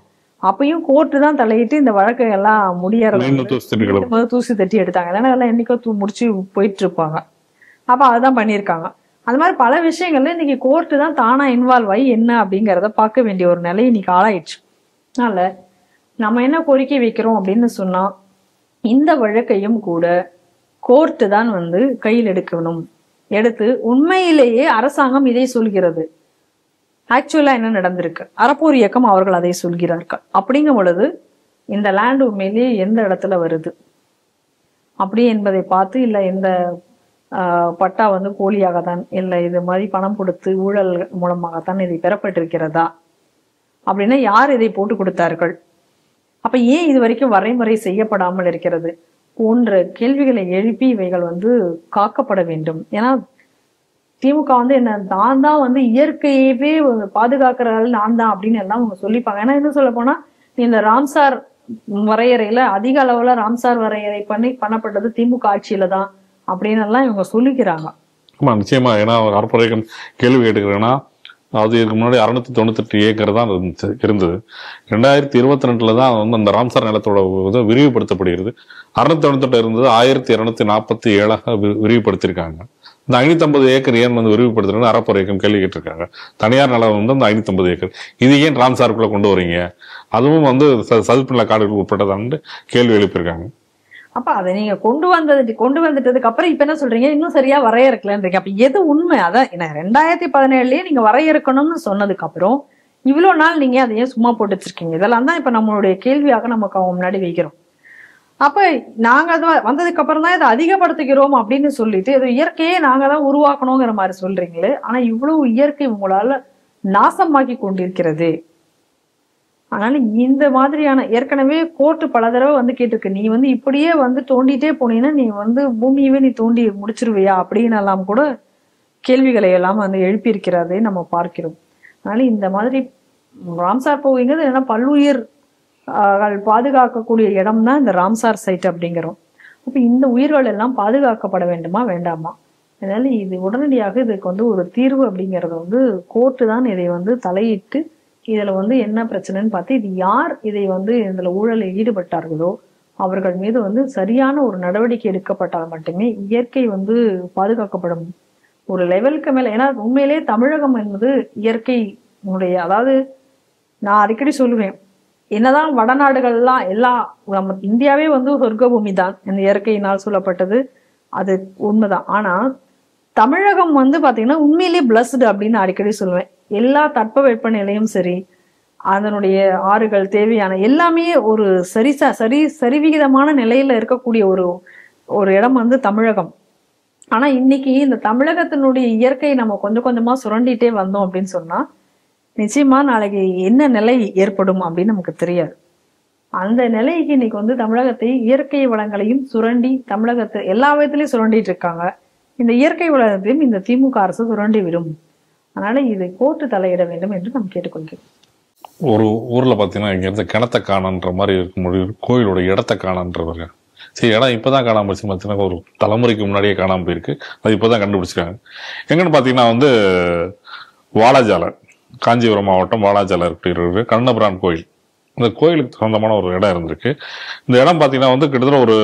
அப்பயும் கோர்ட்டு தான் தலையிட்டு இந்த வழக்கு எல்லாம் முடியறது தூசி தட்டி எடுத்தாங்க. ஏன்னா எல்லாம் என்னைக்கோ முடிச்சு போயிட்டு இருப்பாங்க. அப்ப அதுதான் பண்ணியிருக்காங்க. அது மாதிரி பல விஷயங்கள்ல இன்னைக்கு கோர்ட்டு தான் தானா இன்வால்வ் ஆகி என்ன அப்படிங்கிறத பார்க்க வேண்டிய ஒரு நிலை இன்னைக்கு ஆளாயிடுச்சு. அதனால நம்ம என்ன கோரிக்கை வைக்கிறோம் அப்படின்னு சொன்னா, இந்த வழக்கையும் கூட கோர்ட்டு தான் வந்து கையில் எடுக்கணும். எடுத்து உண்மையிலேயே அரசாங்கம் இதை சொல்கிறது, ஆக்சுவலா என்ன நடந்திருக்கு, அறப்போர் இயக்கம் அவர்கள் அதை சொல்கிறார்கள் அப்படிங்கும் பொழுது இந்த லேண்ட் உண்மையிலேயே எந்த இடத்துல வருது அப்படி என்பதை பார்த்து, இல்ல இந்த பட்டா வந்து போலியாகத்தான், இல்லை இது மாதிரி பணம் கொடுத்து ஊழல் மூலமாகத்தான் இதை பெறப்பட்டிருக்கிறதா அப்படின்னா யார் இதை போட்டு கொடுத்தார்கள், அப்ப ஏன் இது வரைக்கும் வரைமுறை செய்யப்படாமல் இருக்கிறது போன்ற கேள்விகளை எழுப்பி இவைகள் வந்து காக்கப்பட வேண்டும். ஏன்னா திமுக வந்து என்ன நான் தான் வந்து இயற்கையவே பாதுகாக்கிறாள் நான் தான் அப்படின்னு எல்லாம் அவங்க சொல்லிப்பாங்க. ஏன்னா என்ன சொல்ல போனா, இந்த ராம்சார் வரையறையில அதிக அளவுல ராம்சார் வரையறை பண்ணப்பட்டது திமுக ஆட்சியில தான் அப்படின்னு எல்லாம் இவங்க சொல்லிக்கிறாங்க. ஆமா, நிச்சயமா. ஏன்னா அறப்போர் இயக்கம் கேள்வி கேட்டுக்கிறேன்னா, அது இதுக்கு முன்னாடி 698 ஏக்கர் தான் இருந்தது. 2022 தான் வந்து அந்த ராம்சார் நிலத்தோட விரிவுபடுத்தப்படுகிறது. 698 இருந்தது 1247 விரிவுபடுத்திருக்காங்க. இந்த 550 ஏக்கர் ஏன் வந்து விரிவுபடுத்துறதுன்னு அறப்போர் இயக்கம் கேள்வி கேட்டிருக்காங்க. தனியார் நிலம் வந்து அந்த 550 ஏக்கர் இது ஏன் ராம்சாருக்குள்ள கொண்டு வரீங்க, அதுவும் வந்து சதுப்பு நில காடுகள் உட்பட்டதான்னு கேள்வி எழுப்பியிருக்காங்க. அப்ப அதை நீங்க கொண்டு வந்துட்டதுக்கு அப்புறம் இப்ப என்ன சொல்றீங்க, இன்னும் சரியா வரையறுக்கலன்றீங்க. அப்ப எது உண்மை? அதான் 2017லயே நீங்க வரையறுக்கணும்னு சொன்னதுக்கு அப்புறம் இவ்வளவு நாள் நீங்க அதையே சும்மா போட்டு வச்சிருக்கீங்க. இதெல்லாம் தான் இப்ப நம்மளுடைய கேள்வியாக நமக்கு அவங்க முன்னாடி வைக்கிறோம். அப்ப நாங்க அது வந்ததுக்கு அப்புறம் தான் இதை அதிகப்படுத்துகிறோம் அப்படின்னு சொல்லிட்டு இது இயற்கையே நாங்க தான் உருவாக்கணுங்கிற மாதிரி சொல்றீங்களே. ஆனா இவ்வளவு இயற்கை உங்களால நாசமாக்கி கொண்டிருக்கிறது. அதனால இந்த மாதிரியான ஏற்கனவே கோர்ட்டு பல தடவை வந்து கேட்டிருக்கு, நீ வந்து இப்படியே வந்து தோண்டிட்டே போனீங்கன்னா நீ வந்து பூமியவே நீ தோண்டி முடிச்சிருவியா அப்படின்னு எல்லாம் கூட கேள்விகளை எல்லாம் வந்து எழுப்பியிருக்கிறதை நம்ம பார்க்கிறோம். அதனால இந்த மாதிரி ராம்சார் போகுங்கிறது என்ன பல்லுயிர் பாதுகாக்கக்கூடிய இடம் தான் இந்த ராம்சார் சைட் அப்படிங்கிறோம். அப்ப இந்த உயிர்கள் எல்லாம் பாதுகாக்கப்பட வேண்டுமா வேண்டாமா? அதனால இது உடனடியாக இதுக்கு வந்து ஒரு தீர்வு அப்படிங்கறது வந்து கோர்ட்டு தான் இதை வந்து தலையிட்டு இதுல வந்து என்ன பிரச்சனைன்னு பார்த்து இது யார் இதை வந்து இதுல ஊழலில் ஈடுபட்டார்களோ அவர்கள் மீது வந்து சரியான ஒரு நடவடிக்கை எடுக்கப்பட்டால் மட்டுமே இயற்கை வந்து பாதுகாக்கப்படும் ஒரு லெவலுக்கு மேல. ஏன்னா உண்மையிலேயே தமிழகம் என்பது இயற்கை அதாவது நான் அடிக்கடி சொல்லுவேன், என்னதான் வடநாடுகள்லாம் எல்லாம் நம்ம இந்தியாவே வந்து சொர்க்க பூமி தான் இந்த இயற்கையினால் சொல்லப்பட்டது, அது உண்மைதான். ஆனா தமிழகம் வந்து பாத்தீங்கன்னா உண்மையிலேயே பிளஸ்டு அப்படின்னு அடிக்கடி சொல்லுவேன். எல்லா தட்பவெப்ப நிலையும் சரி, அதனுடைய ஆறுகள் தேவையான எல்லாமே ஒரு சரிவிகிதமான நிலையில இருக்கக்கூடிய ஒரு இடம் வந்து தமிழகம். ஆனா இன்னைக்கு இந்த தமிழகத்தினுடைய இயற்கை நம்ம கொஞ்சம் கொஞ்சமா சுரண்டிட்டே வந்தோம் அப்படின்னு சொன்னா நிச்சயமா நாளைக்கு என்ன நிலை ஏற்படும் அப்படின்னு நமக்கு தெரியாது. அந்த நிலைக்கு இன்னைக்கு வந்து தமிழகத்தை இயற்கை வளங்களையும் சுரண்டி தமிழகத்தை எல்லா விதத்திலையும் சுரண்டிட்டு இருக்காங்க. இந்த இயற்கை வளத்தையும் இந்த திமுக அரசு சுரண்டி விடும். அதனால இதை கோர்ட்டு தலையிட வேண்டும் என்று நாம் கேட்டுக்கொள்கிறோம். ஒரு ஊர்ல பாத்தீங்கன்னா இங்க இருந்து கிணத்தை காணன்ற மாதிரி இருக்கும்போது கோயிலோட இடத்தை காணன்றவங்க சரி இடம் இப்பதான் காணாம போச்சு, பார்த்தீங்கன்னா ஒரு தலைமுறைக்கு முன்னாடியே காணாம போயிருக்கு, அது இப்பதான் கண்டுபிடிச்சிருக்காங்க. எங்கன்னு பாத்தீங்கன்னா வந்து வாலாஜாலை, காஞ்சிபுரம் மாவட்டம் வாலாஜாலை இருக்கிற கண்ணபிரான் கோயில் இந்த கோயிலுக்கு சொந்தமான ஒரு இடம் இருந்திருக்கு. இந்த இடம் பார்த்தீங்கன்னா வந்து கிட்டத்தட்ட ஒரு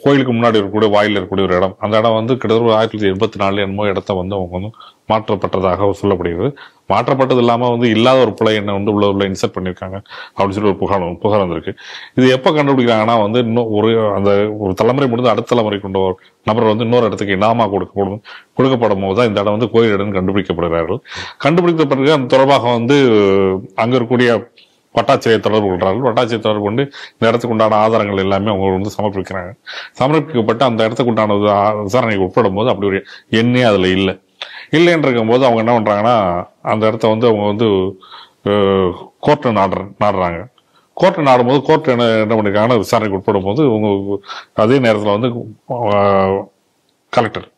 கோயிலுக்கு முன்னாடி இருக்கக்கூடிய வாயில் இருக்கக்கூடிய ஒரு இடம். அந்த இடம் வந்து கிட்டத்தட்ட 1984 என்னமோ இடத்த வந்து அவங்க வந்து மாற்றப்பட்டதாக சொல்லப்படுகிறது. மாற்றப்பட்டது இல்லாமல் வந்து இல்லாத ஒரு பிள்ளை என்ன வந்து உள்ள இன்சர்ட் பண்ணியிருக்காங்க அப்படின்னு சொல்லி ஒரு புகார் வந்திருக்கு. இது எப்போ கண்டுபிடிக்கிறாங்கன்னா வந்து இன்னும் ஒரு தலைமுறை முடிந்து அடுத்த தலைமுறை கொண்ட ஒரு நபர் வந்து இன்னொரு இடத்துக்கு இனாமா கொடுக்கப்படும் போது தான் இந்த இடம் வந்து கோயில் இடம் கண்டுபிடிக்கப்படுகிறார்கள். கண்டுபிடித்த பிறகு அந்த தொடர்பாக வந்து அங்க இருக்கக்கூடிய வட்டாட்சியரை தொடர்பு கொள்றார்கள். வட்டாட்சியை தொடர்பு கொண்டு இந்த இடத்துக்கு உண்டான ஆதாரங்கள் எல்லாமே அவங்க வந்து சமர்ப்பிக்கிறாங்க. சமர்ப்பிக்கப்பட்டு அந்த இடத்துக்கு உண்டான விசாரணைக்கு உட்படும் போது அப்படி ஒரு எண்ணே அதுல இல்லைன்னு இருக்கும் போது அவங்க என்ன பண்றாங்கன்னா அந்த இடத்த வந்து அவங்க வந்து கோர்ட்டு நாடுறாங்க. கோர்ட்டு நாடும்போது கோர்ட் என்ன பண்ணிருக்காங்கன்னா விசாரணைக்கு உட்படும் போது உங்க அதே நேரத்தில் வந்து கலெக்டர்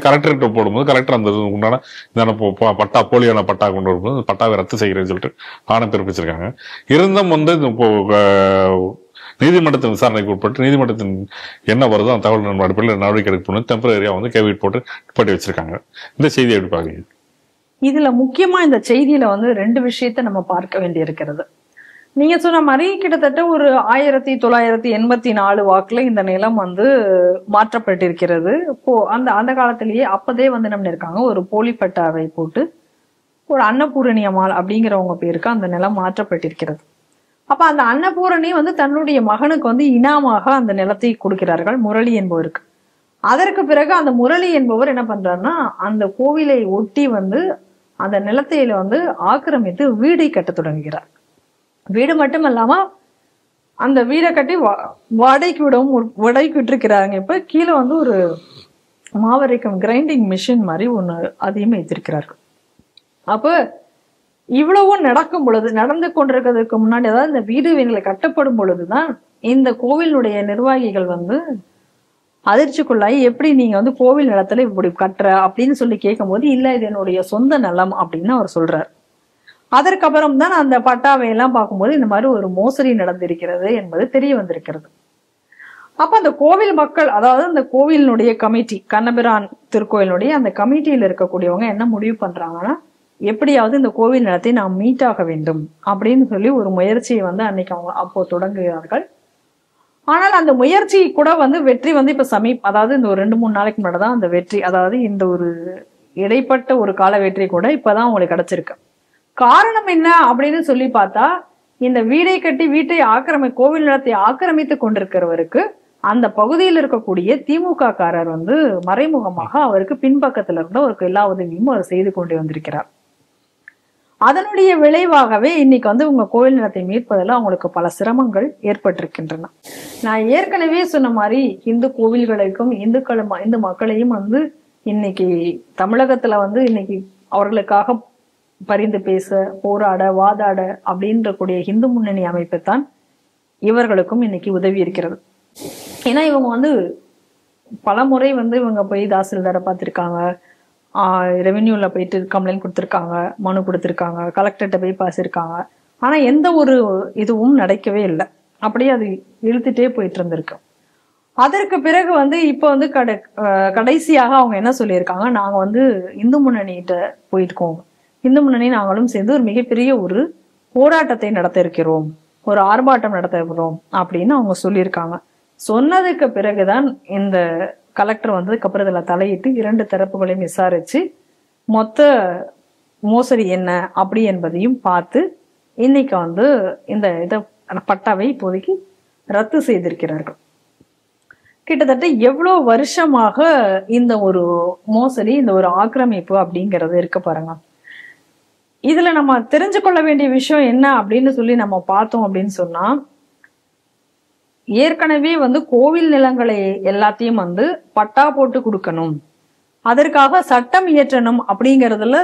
கலெக்டர்கிட்ட போடும்போது கலெக்டர் அந்த உண்டான பட்டா போலியான பட்டா கொண்டு வரும்போது பட்டாவை ரத்து செய்கிறேன்னு சொல்லிட்டு ஆணை பிறப்பிச்சிருக்காங்க. இருந்தும் வந்து நீதிமன்றத்தின் விசாரணைக்கு உட்பட்டு நீதிமன்றத்தின் என்ன வருதோ அந்த தகவல் அடிப்படையில் நடவடிக்கை எடுக்கணும் டெம்பரரியா வந்து கேவிட் போட்டு நிப்பாட்டி வச்சிருக்காங்க. இந்த செய்தியை எப்படி பாக்குறீங்க? இதுல முக்கியமா இந்த செய்தியில வந்து 2 விஷயத்த நம்ம பார்க்க வேண்டி இருக்கிறது. நீங்க சொன்ன மாதிரி கிட்டத்தட்ட ஒரு 1984 வாக்குல இந்த நிலம் வந்து மாற்றப்பட்டிருக்கிறது. இப்போ அந்த காலத்திலேயே அப்பதே வந்து என்ன பண்ணிருக்காங்க, ஒரு போலி பட்டாவை போட்டு ஒரு அன்னபூரணி அம்மாள் அப்படிங்கிறவங்க பேருக்கு அந்த நிலம் மாற்றப்பட்டிருக்கிறது. அப்ப அந்த அன்னபூரணி வந்து தன்னுடைய மகனுக்கு வந்து இனாமாக அந்த நிலத்தை கொடுக்கிறார்கள் முரளி என்பவருக்கு. அதற்கு பிறகு அந்த முரளி என்பவர் என்ன பண்றாருன்னா அந்த கோவிலை ஒட்டி வந்து அந்த நிலத்தையில வந்து ஆக்கிரமித்து வீடை கட்ட தொடங்குகிறார். வீடு மட்டும் இல்லாம அந்த வீடை கட்டி வாடகைக்கு விட்டிருக்கிறாங்க. இப்ப கீழே வந்து ஒரு மாவரைக்கும் கிரைண்டிங் மிஷின் மாதிரி ஒண்ணு அதையும் வைத்திருக்கிறார்கள். அப்ப இவ்வளவும் நடந்து கொண்டிருக்கிறதுக்கு முன்னாடி, அதாவது இந்த வீடு வீடுகளை கட்டப்படும் பொழுதுதான் இந்த கோவிலுடைய நிர்வாகிகள் வந்து அதிர்ச்சிக்குள்ளாய் எப்படி நீங்க வந்து கோவில் நிலத்துல இப்படி கட்டுற அப்படின்னு சொல்லி கேட்கும் போது, இல்ல இது என்னுடைய சொந்த நிலம் அப்படின்னு அவர் சொல்றார். அதற்கப்புறம் தான் அந்த பட்டாவை எல்லாம் பார்க்கும்போது இந்த மாதிரி ஒரு மோசடி நடந்திருக்கிறது என்பது தெரிய வந்திருக்கிறது. அப்ப அந்த கோவில் மக்கள், அதாவது அந்த கோவிலினுடைய கமிட்டி, கண்ணபிரான் திருக்கோயிலுடைய அந்த கமிட்டியில இருக்கக்கூடியவங்க என்ன முடிவு பண்றாங்கன்னா, எப்படியாவது இந்த கோவில் நிலத்தை நாம் மீட்டாக வேண்டும் அப்படின்னு சொல்லி ஒரு முயற்சியை வந்து அன்னைக்கு அவங்க அப்போ தொடங்குகிறார்கள். ஆனால் அந்த முயற்சி கூட வந்து வெற்றி வந்து இப்ப அதாவது இந்த ஒரு 2-3 நாளைக்கு முன்னாடி தான் அந்த வெற்றி, அதாவது இந்த ஒரு இடைப்பட்ட ஒரு கால வெற்றி கூட இப்பதான் அவங்களுக்கு கிடைச்சிருக்கு. காரணம் என்ன அப்படின்னு சொல்லி பார்த்தா, இந்த வீடை கட்டி கோவில் நிலத்தை ஆக்கிரமித்து கொண்டிருக்கிறவருக்கு அந்த பகுதியில் இருக்கக்கூடிய திமுக காரர் வந்து மறைமுகமாக அவருக்கு பின்பக்கத்துல இருந்து அவருக்கு எல்லா உதவியும் அவர் செய்து கொண்டு வந்திருக்கிறார். அதனுடைய விளைவாகவே இன்னைக்கு வந்து உங்க கோவில் நிலத்தை மீட்பதில் அவங்களுக்கு பல சிரமங்கள் ஏற்பட்டிருக்கின்றன. நான் ஏற்கனவே சொன்ன மாதிரி இந்து கோவில்களுக்கும் இந்து மக்களையும் வந்து இன்னைக்கு தமிழகத்துல வந்து இன்னைக்கு அவர்களுக்காக பரிந்து பேச, போராட, வாதாட அப்படின்ற கூடிய இந்து முன்னணி அமைப்பு தான் இவர்களுக்கும் இன்னைக்கு உதவி இருக்கிறது. ஏன்னா இவங்க வந்து பல முறை வந்து இவங்க போய் தாசில்தாரை பார்த்திருக்காங்க, ரெவென்யூல போயிட்டு கம்ப்ளைண்ட் கொடுத்திருக்காங்க, மனு கொடுத்திருக்காங்க, கலெக்டர்கிட்ட போய் பேசியிருக்காங்க. ஆனா எந்த ஒரு இதுவும் நடக்கவே இல்லை. அப்படியே அது இழுத்துட்டே போயிட்டு இருந்திருக்கு. அதற்கு பிறகு வந்து இப்ப வந்து கடைசியாக அவங்க என்ன சொல்லியிருக்காங்க, நாங்க வந்து இந்து முன்னணிகிட்ட போயிருக்கோம், இந்து முன்னணி நாங்களும் சேர்ந்து ஒரு மிகப்பெரிய ஒரு போராட்டத்தை நடத்த இருக்கிறோம், ஒரு ஆர்ப்பாட்டம் நடத்த இருக்கிறோம் அப்படின்னு அவங்க சொல்லியிருக்காங்க. சொன்னதுக்கு பிறகுதான் இந்த கலெக்டர் வந்ததுக்கு அப்புறம் இதுல தலையிட்டு 2 தரப்புகளையும் விசாரிச்சு மொத்த மோசடி என்ன அப்படி என்பதையும் பார்த்து இன்னைக்கு வந்து இந்த பட்டாவை இப்போதைக்கு ரத்து செய்திருக்கிறார்கள். கிட்டத்தட்ட எவ்வளவு வருஷமாக இந்த ஒரு மோசடி, இந்த ஒரு ஆக்கிரமிப்பு அப்படிங்கிறது இருக்கு பாருங்க. இதுல நம்ம தெரிஞ்சு கொள்ள வேண்டிய விஷயம் என்ன அப்படின்னு சொல்லி நம்ம பார்த்தோம் அப்படின்னு சொன்னா, ஏற்கனவே வந்து கோவில் நிலங்களை எல்லாத்தையும் வந்து பட்டா போட்டு கொடுக்கணும், அதற்காக சட்டம் இயற்றணும் அப்படிங்கறதுல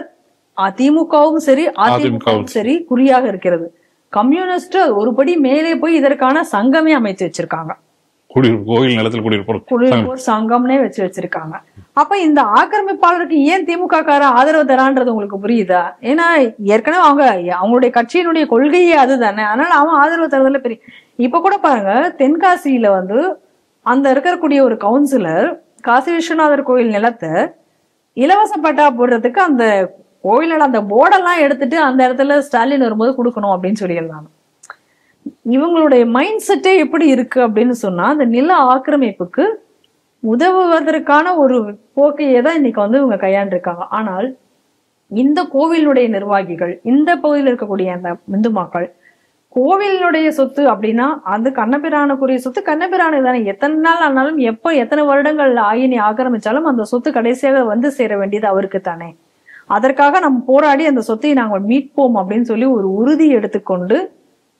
அதிமுகவும் சரி அதிமுகவும் சரி குறியாக இருக்கிறது. கம்யூனிஸ்ட் ஒருபடி மேலே போய் இதற்கான சங்கமே அமைத்து வச்சிருக்காங்க, கோவில் நிலத்தில் குடியிருப்போர் சங்கம்னே வச்சிருக்காங்க. அப்ப இந்த ஆக்கிரமிப்பாளருக்கு ஏன் திமுக கார ஆதரவு தரான்றது உங்களுக்கு புரியுதா? ஏன்னா ஏற்கனவே அவங்களுடைய கட்சியினுடைய கொள்கையே அதுதானே, அதனால அவன் ஆதரவு தரதுல பெரிய. இப்ப கூட பாருங்க, தென்காசியில வந்து அந்த இருக்கக்கூடிய ஒரு கவுன்சிலர் காசி விஸ்வநாதர் கோயில் நிலத்தை இலவச பட்டா போடுறதுக்கு அந்த கோவிலோட அந்த போர்டெல்லாம் எடுத்துட்டு அந்த இடத்துல ஸ்டாலின் வரும்போது கொடுக்கணும் அப்படின்னு சொல்லியிருந்தாங்க. இவங்களுடைய மைண்ட் செட்டே எப்படி இருக்கு அப்படின்னு சொன்னா, அந்த நில ஆக்கிரமிப்புக்கு உதவுவதற்கான ஒரு போக்கையே தான் இன்னைக்கு வந்து இவங்க கையாண்டிருக்காங்க. ஆனால் இந்த கோவிலுடைய நிர்வாகிகள், இந்த பகுதியில் இருக்கக்கூடிய அந்த இந்து மக்கள், கோவிலுடைய சொத்து அப்படின்னா அது கண்ணபிரானுக்குரிய சொத்து, கண்ணபிரானு தானே. எத்தனை நாள் ஆனாலும் எப்போ எத்தனை வருடங்கள் ஆயினி ஆக்கிரமிச்சாலும் அந்த சொத்து கடைசியாக வந்து சேர வேண்டியது அவருக்கு தானே. அதற்காக நம்ம போராடி அந்த சொத்தை நாங்கள் மீட்போம் அப்படின்னு சொல்லி ஒரு உறுதி எடுத்துக்கொண்டு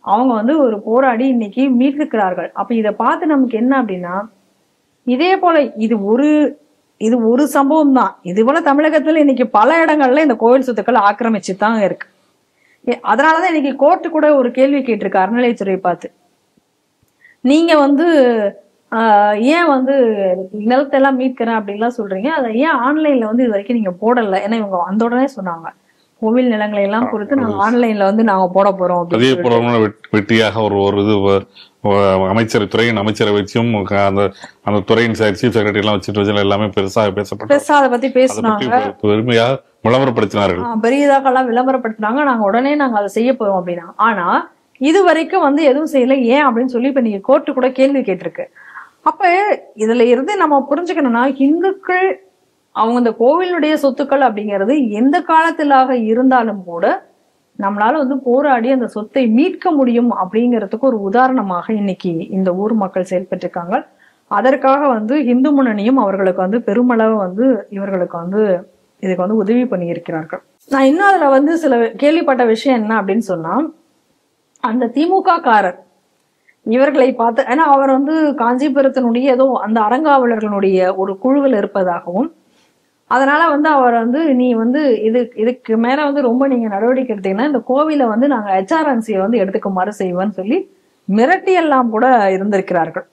அவங்க வந்து ஒரு போராடி இன்னைக்கு மீட்டிருக்கிறார்கள். அப்ப இதை பார்த்து நமக்கு என்ன அப்படின்னா, இதே போல இது ஒரு சம்பவம் தான். இது போல தமிழகத்துல இன்னைக்கு பல இடங்கள்ல இந்த கோவில் சொத்துக்கள் ஆக்கிரமிச்சு தான் இருக்கு. அதனாலதான் இன்னைக்கு கோர்ட்டு கூட ஒரு கேள்வி கேட்டிருக்கு அறநிலையத்துறையை பார்த்து. நீங்க வந்து ஏன் வந்து நிலத்தெல்லாம் மீட்கிறேன் அப்படின்லாம் சொல்றீங்க, அதை ஏன் ஆன்லைன்ல வந்து இது வரைக்கும் நீங்க போடல? ஏன்னா இவங்க வந்த உடனே சொன்னாங்க, கோவில் நிலங்களை எல்லாம் குறித்து நாங்க ஆன்லைன்ல வந்து நாங்க போட போறோம். அதே போல வெற்றியாக ஒரு இது அமைச்சர், துறையின் அமைச்சரை வச்சும் அந்த துறையின் சீஃப் செக்ரட்டரி எல்லாம் வச்சுட்டு எல்லாமே பெருசாக பேசப்பட்டு அதை பத்தி பேசினாங்க, பெருமையாக விளம்பரப்படுத்தினார்கள், பெரியதாக எல்லாம் விளம்பரப்படுத்தினாங்க. நாங்க அதை செய்ய போறோம் அப்படின்னா. ஆனா இது வரைக்கும் வந்து எதுவும் செய்யல. ஏன் அப்படின்னு சொல்லி இப்ப நீங்க கோர்ட்டு கூட கேள்வி கேட்டிருக்கு. அப்ப இதுல இருந்து நம்ம புரிஞ்சுக்கணும்னா, இந்துக்கள் அவங்க இந்த கோவிலுடைய சொத்துக்கள் அப்படிங்கிறது எந்த காலத்திலாக இருந்தாலும் கூட நம்மளால வந்து போராடி அந்த சொத்தை மீட்க முடியும் அப்படிங்கிறதுக்கு ஒரு உதாரணமாக இன்னைக்கு இந்த ஊர் மக்கள் செயல்பட்டிருக்காங்க. அதற்காக வந்து இந்து முன்னணியும் அவர்களுக்கு வந்து பெருமளவு வந்து இவர்களுக்கு வந்து இதுக்கு வந்து உதவி பண்ணி இருக்கிறார்கள். நான் இன்னும் அதுல வந்து சில கேள்விப்பட்ட விஷயம் என்ன அப்படின்னு சொன்னா, அந்த திமுக காரர் இவர்களை பார்த்து, ஏன்னா அவர் வந்து காஞ்சிபுரத்தினுடைய ஏதோ அந்த அறங்காவலர்களுடைய ஒரு குழுவில் இருப்பதாகவும், அதனால வந்து அவர் வந்து நீ வந்து இதுக்கு மேல வந்து ரொம்ப நீங்க நடவடிக்கை எடுத்தீங்கன்னா இந்த கோவிலை வந்து நாங்க HRNC-யை வந்து எடுத்துக்குமாறு செய்வோம்னு சொல்லி மிரட்டியெல்லாம் கூட இருந்திருக்கிறார்கள்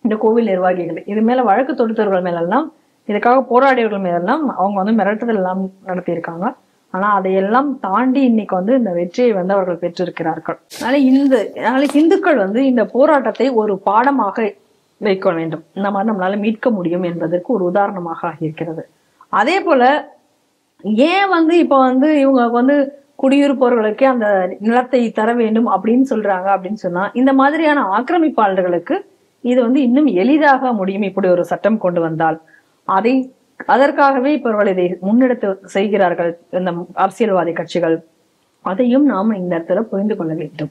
இந்த கோவில் நிர்வாகிகள். இது மேல வழக்கு தொடுத்தவர்கள் மேலெல்லாம், இதுக்காக போராடியவர்கள் மேலெல்லாம் அவங்க வந்து மிரட்டுதல் எல்லாம் நடத்தியிருக்காங்க. ஆனா அதையெல்லாம் தாண்டி இன்னைக்கு வந்து இந்த வெற்றியை வந்து அவர்கள் பெற்றிருக்கிறார்கள். அதனால இந்துக்கள் வந்து இந்த போராட்டத்தை ஒரு பாடமாக வைக்க வேண்டும். இந்த மாதிரி நம்மளால மீட்க முடியும் என்பதற்கு ஒரு உதாரணமாக ஆகியிருக்கிறது. அதே போல ஏன் வந்து இப்ப வந்து இவங்க வந்து குடியிருப்பவர்களுக்கே அந்த நிலத்தை தர வேண்டும் அப்படின்னு சொல்றாங்க அப்படின்னு சொன்னா, இந்த மாதிரியான ஆக்கிரமிப்பாளர்களுக்கு இது வந்து இன்னும் எளிதாக முடியும் இப்படி ஒரு சட்டம் கொண்டு வந்தால். அதற்காகவே இப்ப இவர்கள் இதை முன்னெடுத்து செய்கிறார்கள் இந்த அரசியல்வாதி கட்சிகள். அதையும் நாம இந்த இடத்துல புரிந்து கொள்ள வேண்டும்.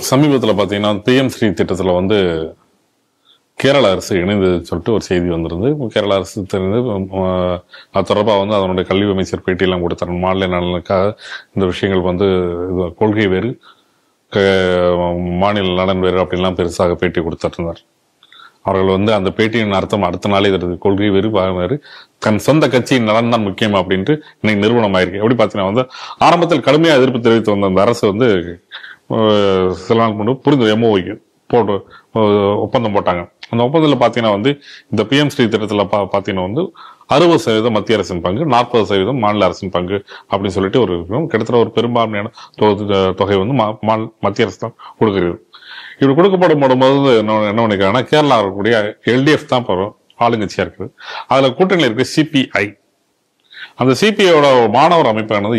சமீபத்துல பாத்தீங்கன்னா PM ஸ்ரீ திட்டத்துல வந்து கேரள அரசு இணைந்து சொல்லிட்டு ஒரு செய்தி வந்திருந்து. கேரள அரசு தெரிந்து அது தொடர்பாக வந்து அதனுடைய கல்வி அமைச்சர் பேட்டியெல்லாம் கொடுத்தார். மாநில நலனுக்காக இந்த விஷயங்கள் வந்து கொள்கை வேறு மாநில நலன் வேறு அப்படின்லாம் பெருசாக பேட்டி கொடுத்துருந்தார். அவர்கள் வந்து அந்த பேட்டியின் அர்த்தம் அடுத்த நாளே தருது, கொள்கை வேறு வேறு, தன் சொந்த கட்சியின் நலன் தான் முக்கியம் அப்படின்ட்டு இன்னைக்கு நிறுவனம் ஆயிருக்கு. எப்படி பார்த்தீங்கன்னா வந்து ஆரம்பத்தில் கடுமையாக எதிர்ப்பு தெரிவித்து வந்த அந்த அரசு வந்து சில நாள் முன்பு புரிந்து MOU போட்டு ஒப்பந்தம் போட்டாங்க. அந்த ஒப்பந்தத்தில் பார்த்தீங்கன்னா வந்து இந்த PM ஸ்ரீ திட்டத்தில் பார்த்தீங்கன்னா வந்து 60% மத்திய அரசின் பங்கு, 40% மாநில அரசின் பங்கு அப்படின்னு சொல்லிட்டு ஒரு கிட்டத்தட்ட ஒரு பெரும்பான்மையான தொகை வந்து மத்திய அரசு தான் கொடுக்கிறது. இப்படி கொடுக்கப்படும் போது என்ன நினைக்கிறாங்கன்னா, கேரளா இருக்கக்கூடிய LDF தான் ஆளுங்கட்சியா இருக்குது. அதுல கூட்டணியில் இருக்க CPI, அந்த CPIயோட மாணவர் அமைப்பானது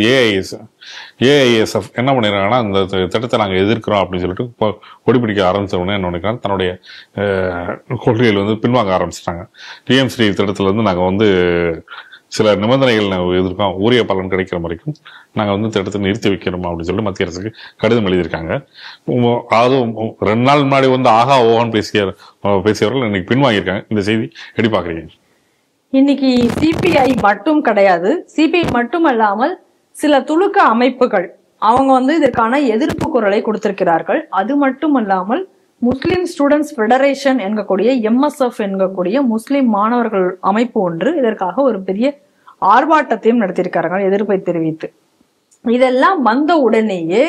AISF என்ன பண்ணிருக்காங்கன்னா, இந்த திட்டத்தை நாங்கள் எதிர்க்கிறோம் அப்படின்னு சொல்லிட்டு கொடிபிடிக்க ஆரம்பிச்ச உடனே என்ன நினைக்கிறாங்க, தன்னுடைய கொள்கைகள் வந்து பின்வாங்க ஆரம்பிச்சிட்டாங்க. PM ஸ்ரீ திட்டத்துல வந்து நாங்கள் வந்து சில நிபந்தனைகள் நாங்கள் எதிர்க்கோம், உரிய பலன் கிடைக்கிற வரைக்கும் நாங்கள் வந்து திட்டத்தை நிறுத்தி வைக்கிறோம் அப்படின்னு சொல்லிட்டு மத்திய அரசுக்கு கடிதம் எழுதியிருக்காங்க. அதுவும் 2 நாள் முன்னாடி வந்து ஆகா ஓஹான்னு பேசியவர்கள் இன்னைக்கு பின்வாங்கியிருக்காங்க. இந்த செய்தி எப்படி பாக்குறீங்க? இன்னைக்கு CPI மட்டும் கிடையாது, CPI மட்டுமல்லாமல் சில துலுக்க அமைப்புகள் அவங்க வந்து இதற்கான எதிர்ப்பு குரலை கொடுத்திருக்கிறார்கள். அது மட்டுமல்லாமல் முஸ்லிம் ஸ்டூடெண்ட்ஸ் ஃபெடரேஷன் என்கக்கூடிய MSF என்கக்கூடிய முஸ்லிம் மாணவர்கள் அமைப்பு ஒன்று இதற்காக ஒரு பெரிய ஆர்ப்பாட்டத்தையும் நடத்தியிருக்கார்கள் எதிர்ப்பை தெரிவித்து. இதெல்லாம் வந்த உடனேயே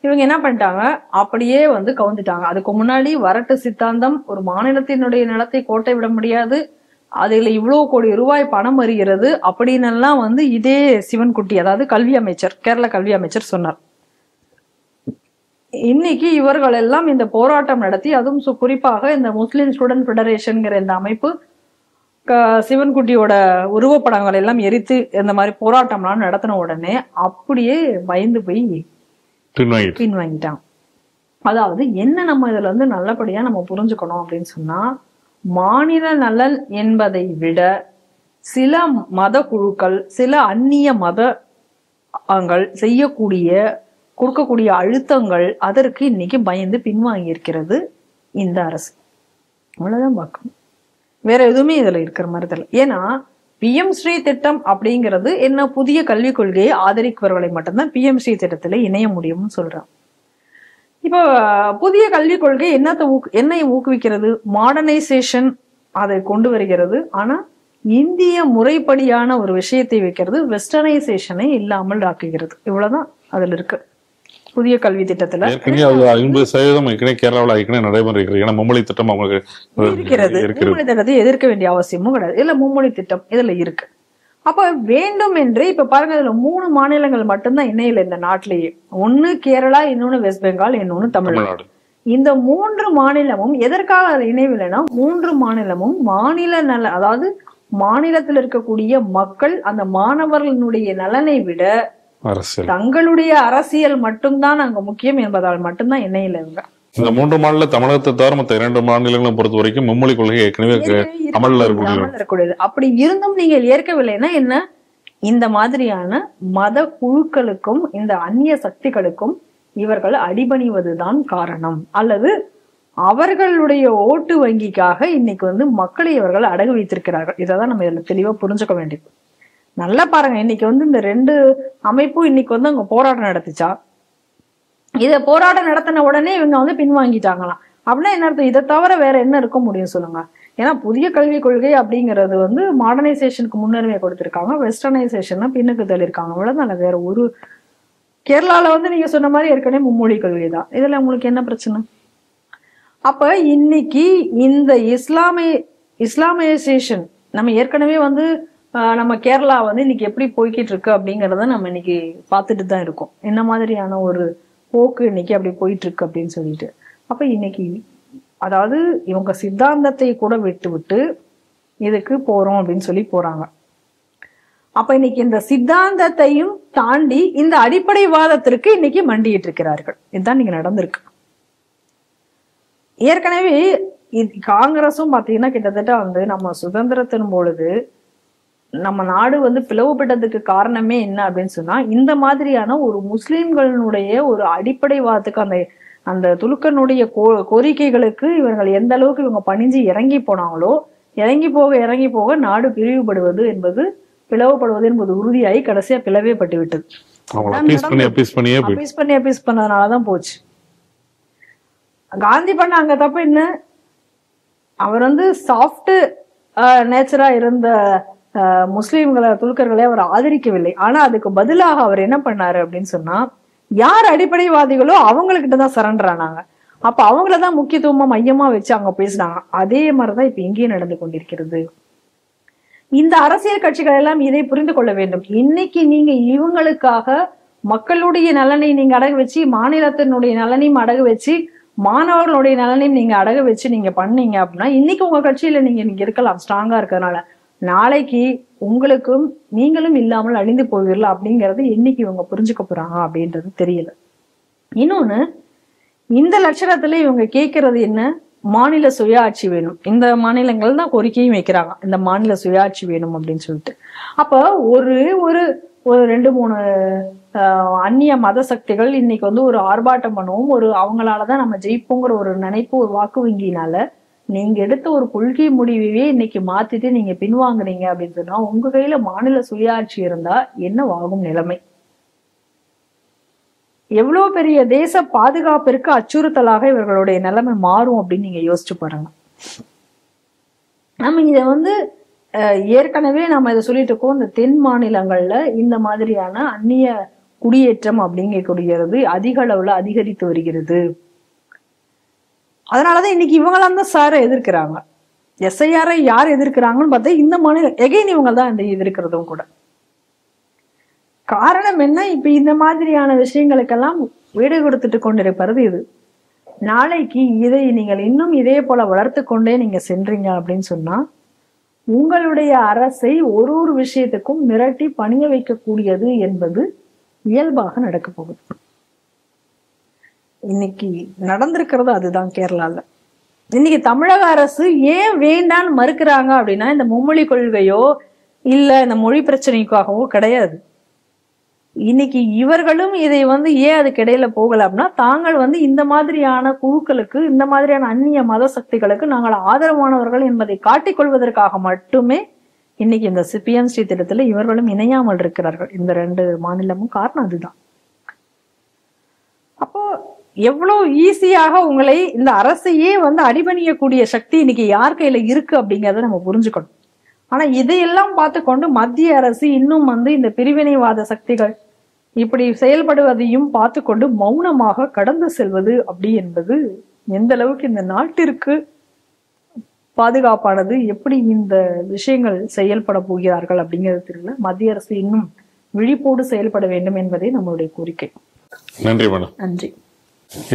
இவங்க என்ன பண்ணிட்டாங்க, அப்படியே வந்து கவுந்துட்டாங்க. அதுக்கு முன்னாடி வரட்டு சித்தாந்தம், ஒரு மாநிலத்தினுடைய நிலத்தை கோட்டை விட முடியாது, அதுல இவ்வளவு கோடி ரூபாய் பணம் வருகிறது அப்படின்னு எல்லாம் வந்து இதே சிவன்குட்டி, அதாவது கல்வி அமைச்சர், கேரள கல்வி அமைச்சர் சொன்னார். இன்னைக்கு இவர்கள் எல்லாம் இந்த போராட்டம் நடத்தி, அதுவும் குறிப்பாக இந்த முஸ்லிம் ஸ்டூடெண்ட் ஃபெடரேஷன்ங்கிற இந்த அமைப்பு சிவன்குட்டியோட உருவப்படங்கள் எல்லாம் எரித்து இந்த மாதிரி போராட்டம்லாம் நடத்தின உடனே அப்படியே பயந்து போய் பின்வாங்கிட்டான். அதாவது என்ன நம்ம இதுல வந்து நல்லபடியா நம்ம புரிஞ்சுக்கணும் அப்படின்னு சொன்னா, மாநில நலன் என்பதை விட சில மத குழுக்கள், சில அந்நிய மதங்கள் கொடுக்கக்கூடிய அழுத்தங்கள், அதற்கு இன்னைக்கு பயந்து பின்வாங்கி இருக்கிறது இந்த அரசு. அவ்வளவுதான் பார்க்கணும், வேற எதுவுமே இதுல இருக்கிற மாதிரி தெரியல. ஏன்னா PM ஸ்ரீ திட்டம் அப்படிங்கிறது என்ன, புதிய கல்விக் கொள்கையை ஆதரிப்பவர்களை மட்டும்தான் PM ஸ்ரீ திட்டத்துல இணைய முடியும்னு சொல்றான். இப்போ புதிய கல்விக் கொள்கை என்னை ஊக்குவிக்கிறது, மாடர்னைசேஷன் அதை கொண்டு வருகிறது. ஆனா இந்திய முறைப்படியான ஒரு விஷயத்தை வைக்கிறது, வெஸ்டர்னைசேஷனை இல்லாமல் ஆக்குகிறது. இவ்வளவுதான் அதுல இருக்கு புதிய கல்வி திட்டத்துல. 50% கேரளாவில் நடைமுறை ஏன்னா மும்மொழி திட்டம் அவங்களுக்கு இருக்கிறது. மும்மொழி திட்டத்தை எதிர்க்க வேண்டிய அவசியமும் கிடையாது. இல்ல மும்மொழி திட்டம் இதுல இருக்கு. அப்ப வேண்டும் என்று இப்ப பாருங்க, இதுல 3 மாநிலங்கள் மட்டும்தான் இணையில இந்த நாட்டிலேயே. ஒண்ணு கேரளா, இன்னொன்னு வெஸ்ட் பெங்கால், இன்னொன்னு தமிழ்நாடு. இந்த 3 மாநிலமும் எதற்காக அது இணைவில்லைன்னா, 3 மாநிலமும் மாநில நல, அதாவது மாநிலத்தில் இருக்கக்கூடிய மக்கள் அந்த மாணவர்களுடைய நலனை விட தங்களுடைய அரசியல் மட்டும்தான் அங்க முக்கியம் என்பதால் மட்டும்தான் இணையில இவங்க. இந்த 3 மாநில தமிழகத்தை தவிர மற்ற 2 மாநிலங்களும் பொறுத்த வரைக்கும் மும்மொழி கொள்கை ஏற்கனவே அமல்ல இருக்கக்கூடியது. அப்படி இருந்தும் நீங்கள் ஏற்கவில்லைன்னா என்ன, இந்த மாதிரியான மத குழுக்களுக்கும் இந்த அந்நிய சக்திகளுக்கும் இவர்கள் அடிபணிவதுதான் காரணம். அல்லது அவர்களுடைய ஓட்டு வங்கிக்காக இன்னைக்கு வந்து மக்களை இவர்கள் அடகு வைத்திருக்கிறார்கள். இதைதான் நம்ம இதுல தெளிவா புரிஞ்சுக்க வேண்டியது. நல்லா பாருங்க, இன்னைக்கு வந்து இந்த 2 அமைப்பும் இன்னைக்கு வந்து அங்க போராட்டம் நடத்துச்சா, இத போராட்டம் நடத்தின உடனே இவங்க வந்து பின்வாங்கிட்டாங்களாம். அப்படின்னா என்ன அர்த்தம், இதை தவிர வேற என்ன இருக்க முடியும் சொல்லுங்க? ஏன்னா புதிய கல்விக் கொள்கை அப்படிங்கிறது வந்து மாடர்னைசேஷனுக்கு முன்னுரிமை கொடுத்திருக்காங்க, வெஸ்டர்னைசேஷன் பின்னுக்கு தள்ளிருக்காங்க. அவ்வளவுதான், வேற ஒரு. கேரளால வந்து நீங்க சொன்ன மாதிரி ஏற்கனவே மும்மொழி கொள்கை தான். இதுல உங்களுக்கு என்ன பிரச்சனை? அப்ப இன்னைக்கு இந்த இஸ்லாமைசேஷன் நம்ம ஏற்கனவே வந்து நம்ம கேரளா வந்து இன்னைக்கு எப்படி போய்கிட்டு இருக்கு அப்படிங்கறத நம்ம இன்னைக்கு பார்த்துட்டு தான் இருக்கோம். என்ன மாதிரியான ஒரு போக்கு இன்னைக்கு அப்படி போயிட்டு இருக்கு அப்படின்னு சொல்லிட்டு. அப்ப இன்னைக்கு அதாவது இவங்க சித்தாந்தத்தை கூட விட்டு இதுக்கு போறோம் அப்படின்னு சொல்லி போறாங்க. அப்ப இன்னைக்கு இந்த சித்தாந்தத்தையும் தாண்டி இந்த அடிப்படைவாதத்திற்கு இன்னைக்கு மண்டிட்டு இருக்கிறார்கள். இதுதான் நீங்க நடந்திருக்கு. ஏற்கனவே காங்கிரஸும் பாத்தீங்கன்னா கிட்டத்தட்ட வந்து நம்ம சுதந்திரத்தின் பொழுது நம்ம நாடு வந்து பிளவுபட்டதுக்கு காரணமே என்ன அப்படின்னு சொன்னா, இந்த மாதிரியான ஒரு முஸ்லிம்களுடைய ஒரு அடிப்படைவாதத்துக்கு அந்த அந்த துலுக்கனுடைய கோரிக்கைகளுக்கு இவர்கள் எந்த அளவுக்கு இவங்க பணிஞ்சு இறங்கி போனாங்களோ, இறங்கி போக நாடு பிளவுபடுவது என்பது உறுதியாகி கடைசியா பிளவே பட்டு விட்டது. அப்பீஸ் பண்ணதுனாலதான் போச்சு. காந்தி பண்ண அங்க தப்பு என்ன, அவர் வந்து சாஃப்ட் நேச்சரா இருந்த முஸ்லிம்களை துலுக்கர்களை அவர் ஆதரிக்கவில்லை. ஆனா அதுக்கு பதிலாக அவர் என்ன பண்ணாரு அப்படின்னு சொன்னா, யார் அடிப்படைவாதிகளோ அவங்ககிட்டதான் சரண்டர் ஆனாங்க. அப்ப அவங்களதான் முக்கியத்துவமா மையமா வச்சு அங்க பேசினாங்க. அதே மாதிரிதான் இப்ப இங்கேயும் நடந்து கொண்டிருக்கிறது. இந்த அரசியல் கட்சிகள் எல்லாம் இதை புரிந்து கொள்ள வேண்டும். இன்னைக்கு நீங்க இவங்களுக்காக மக்களுடைய நலனை நீங்க அடகு வச்சு, மாநிலத்தினுடைய நலனையும் அடகு வச்சு, மாணவர்களுடைய நலனையும் நீங்க அடகு வச்சு நீங்க பண்ணீங்க அப்படின்னா, இன்னைக்கு உங்க கட்சியில நீங்க இருக்கலாம் ஸ்ட்ராங்கா இருக்கிறதுனால, நாளைக்கு உங்களுக்கும் நீங்களும் இல்லாமல் அழிந்து போவீர்கள் அப்படிங்கறது என்னைக்கு இவங்க புரிஞ்சுக்க போறாங்க அப்படின்றது தெரியல. இன்னொன்னு, இந்த லட்சணத்துல இவங்க கேட்கறது என்ன, மாநில சுயாட்சி வேணும். இந்த மாநிலங்கள் தான் கோரிக்கையும் வைக்கிறாங்க, இந்த மாநில சுயாட்சி வேணும் அப்படின்னு சொல்லிட்டு. அப்ப ஒரு 2-3 அந்நிய மத சக்திகள் இன்னைக்கு வந்து ஒரு ஆர்ப்பாட்டம் பண்ணுவோம், அவங்களாலதான் நம்ம ஜெயிப்போங்கிற ஒரு நினைப்பு, ஒரு வாக்கு வங்கினால நீங்க எடுத்த ஒரு கொள்கை முடிவையே இன்னைக்கு மாத்திட்டு நீங்க பின்வாங்குறீங்க அப்படின்னு சொன்னா, உங்க கையில மாநில சுயாட்சி இருந்தா என்னவாகும் நிலைமை? எவ்வளவு பெரிய தேச பாதுகாப்பிற்கு அச்சுறுத்தலாக இவர்களுடைய நிலைமை மாறும் அப்படின்னு நீங்க யோசிச்சு பாருங்க. நம்ம இத வந்து ஏற்கனவே நம்ம இதை சொல்லிட்டு இருக்கோம், இந்த தென் மாநிலங்கள்ல இந்த மாதிரியான அந்நிய குடியேற்றம் அப்படிங்கக்கூடியது அதிக அளவுல அதிகரித்து வருகிறது. அதனாலதான் இன்னைக்கு இவங்களாம் தான் சாரை எதிர்க்கிறாங்க. SIR யார் எதிர்க்கிறாங்கன்னு பார்த்தா இந்த மாநிலம் எகைன் இவங்க தான் இந்த எதிர்க்கிறதும் கூட. காரணம் என்ன, இப்ப இந்த மாதிரியான விஷயங்களுக்கெல்லாம் வீடு கொடுத்துட்டு கொண்டிருப்பது இது. நாளைக்கு இதை நீங்கள் இன்னும் இதே போல வளர்த்து கொண்டே நீங்க சென்றீங்க அப்படின்னு சொன்னா, உங்களுடைய அரசை ஒரு ஒரு விஷயத்துக்கும் மிரட்டி பணிய வைக்கக்கூடியது என்பது இயல்பாக நடக்க போகுது. இன்னைக்கு நடந்திருக்கிறது அதுதான் கேரளால. இன்னைக்கு தமிழக அரசு ஏன் வேண்டான்னு மறுக்கிறாங்க அப்படின்னா இந்த மும்மொழி கொள்கையோ இல்ல இந்த மொழி பிரச்சனைக்காகவோ கிடையாது. இன்னைக்கு இவர்களும் இதை ஏன் அதுக்கு இடையில போகல அப்படின்னா, தாங்கள் இந்த மாதிரியான குழுக்களுக்கு, இந்த மாதிரியான அந்நிய மத சக்திகளுக்கு நாங்கள் ஆதரவானவர்கள் என்பதை காட்டிக்கொள்வதற்காக மட்டுமே இன்னைக்கு இந்த பிஎம்ஸ்ரீ திட்டத்துல இவர்களும் இணையாமல் இருக்கிறார்கள். இந்த 2 மாநிலமும் காரணம் அதுதான். அப்போ எவ்வளவு ஈஸியாக உங்களை இந்த அரசையே அடிபணியக்கூடிய சக்தி இன்னைக்கு யார் கையில இருக்கு அப்படிங்கறத நம்ம புரிஞ்சுக்கணும். ஆனா இதையெல்லாம் பார்த்து கொண்டு மத்திய அரசு இன்னும் இந்த பிரிவினைவாத சக்திகள் இப்படி செயல்படுவதையும் பார்த்து கொண்டு மௌனமாக கடந்து செல்வது அப்படி என்பது எந்த அளவுக்கு இந்த நாட்டிற்கு பாதுகாப்பானது, எப்படி இந்த விஷயங்கள் செயல்பட போகிறார்கள் அப்படிங்கிறது தெரியல. மத்திய அரசு இன்னும் விழிப்போடு செயல்பட வேண்டும் என்பதே நம்மளுடைய கோரிக்கை. நன்றி மேடம். நன்றி.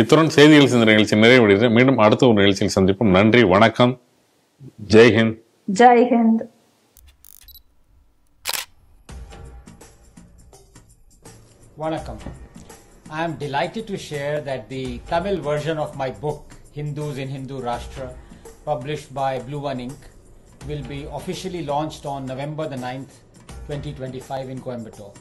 இத்துடன் செய்திகள் சிந்த நிகழ்ச்சி நிறைவடைகிறது. மீண்டும் அடுத்த ஒரு நிகழ்ச்சியில் சந்திப்போம். நன்றி, வணக்கம், ஜெய்ஹிந்த். ஜெய்ஹிந்த். Vanakkam. I am delighted to share that the Tamil version of my book, Hindus in Hindu Rashtra, published by Blue One Ink, will be officially launched on November the 9th, 2025 in Coimbatore.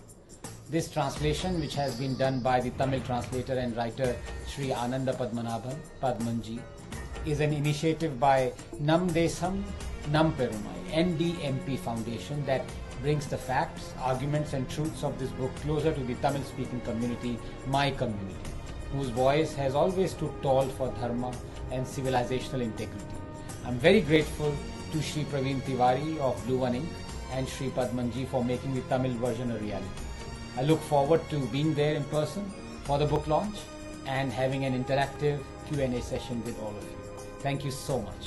This translation, which has been done by the Tamil translator and writer Sri Ananda Padmanabhan, Padmanji, is an initiative by Nam Desam Nam Perumai, NDMP Foundation, that brings the facts, arguments and truths of this book closer to the Tamil speaking community, my community, whose voice has always stood tall for dharma and civilizational integrity. I am very grateful to Sri Praveen Tiwari of Blue One Ink and Sri Padmanji for making the Tamil version a reality. I look forward to being there in person for the book launch and having an interactive Q&A session with all of you. Thank you so much.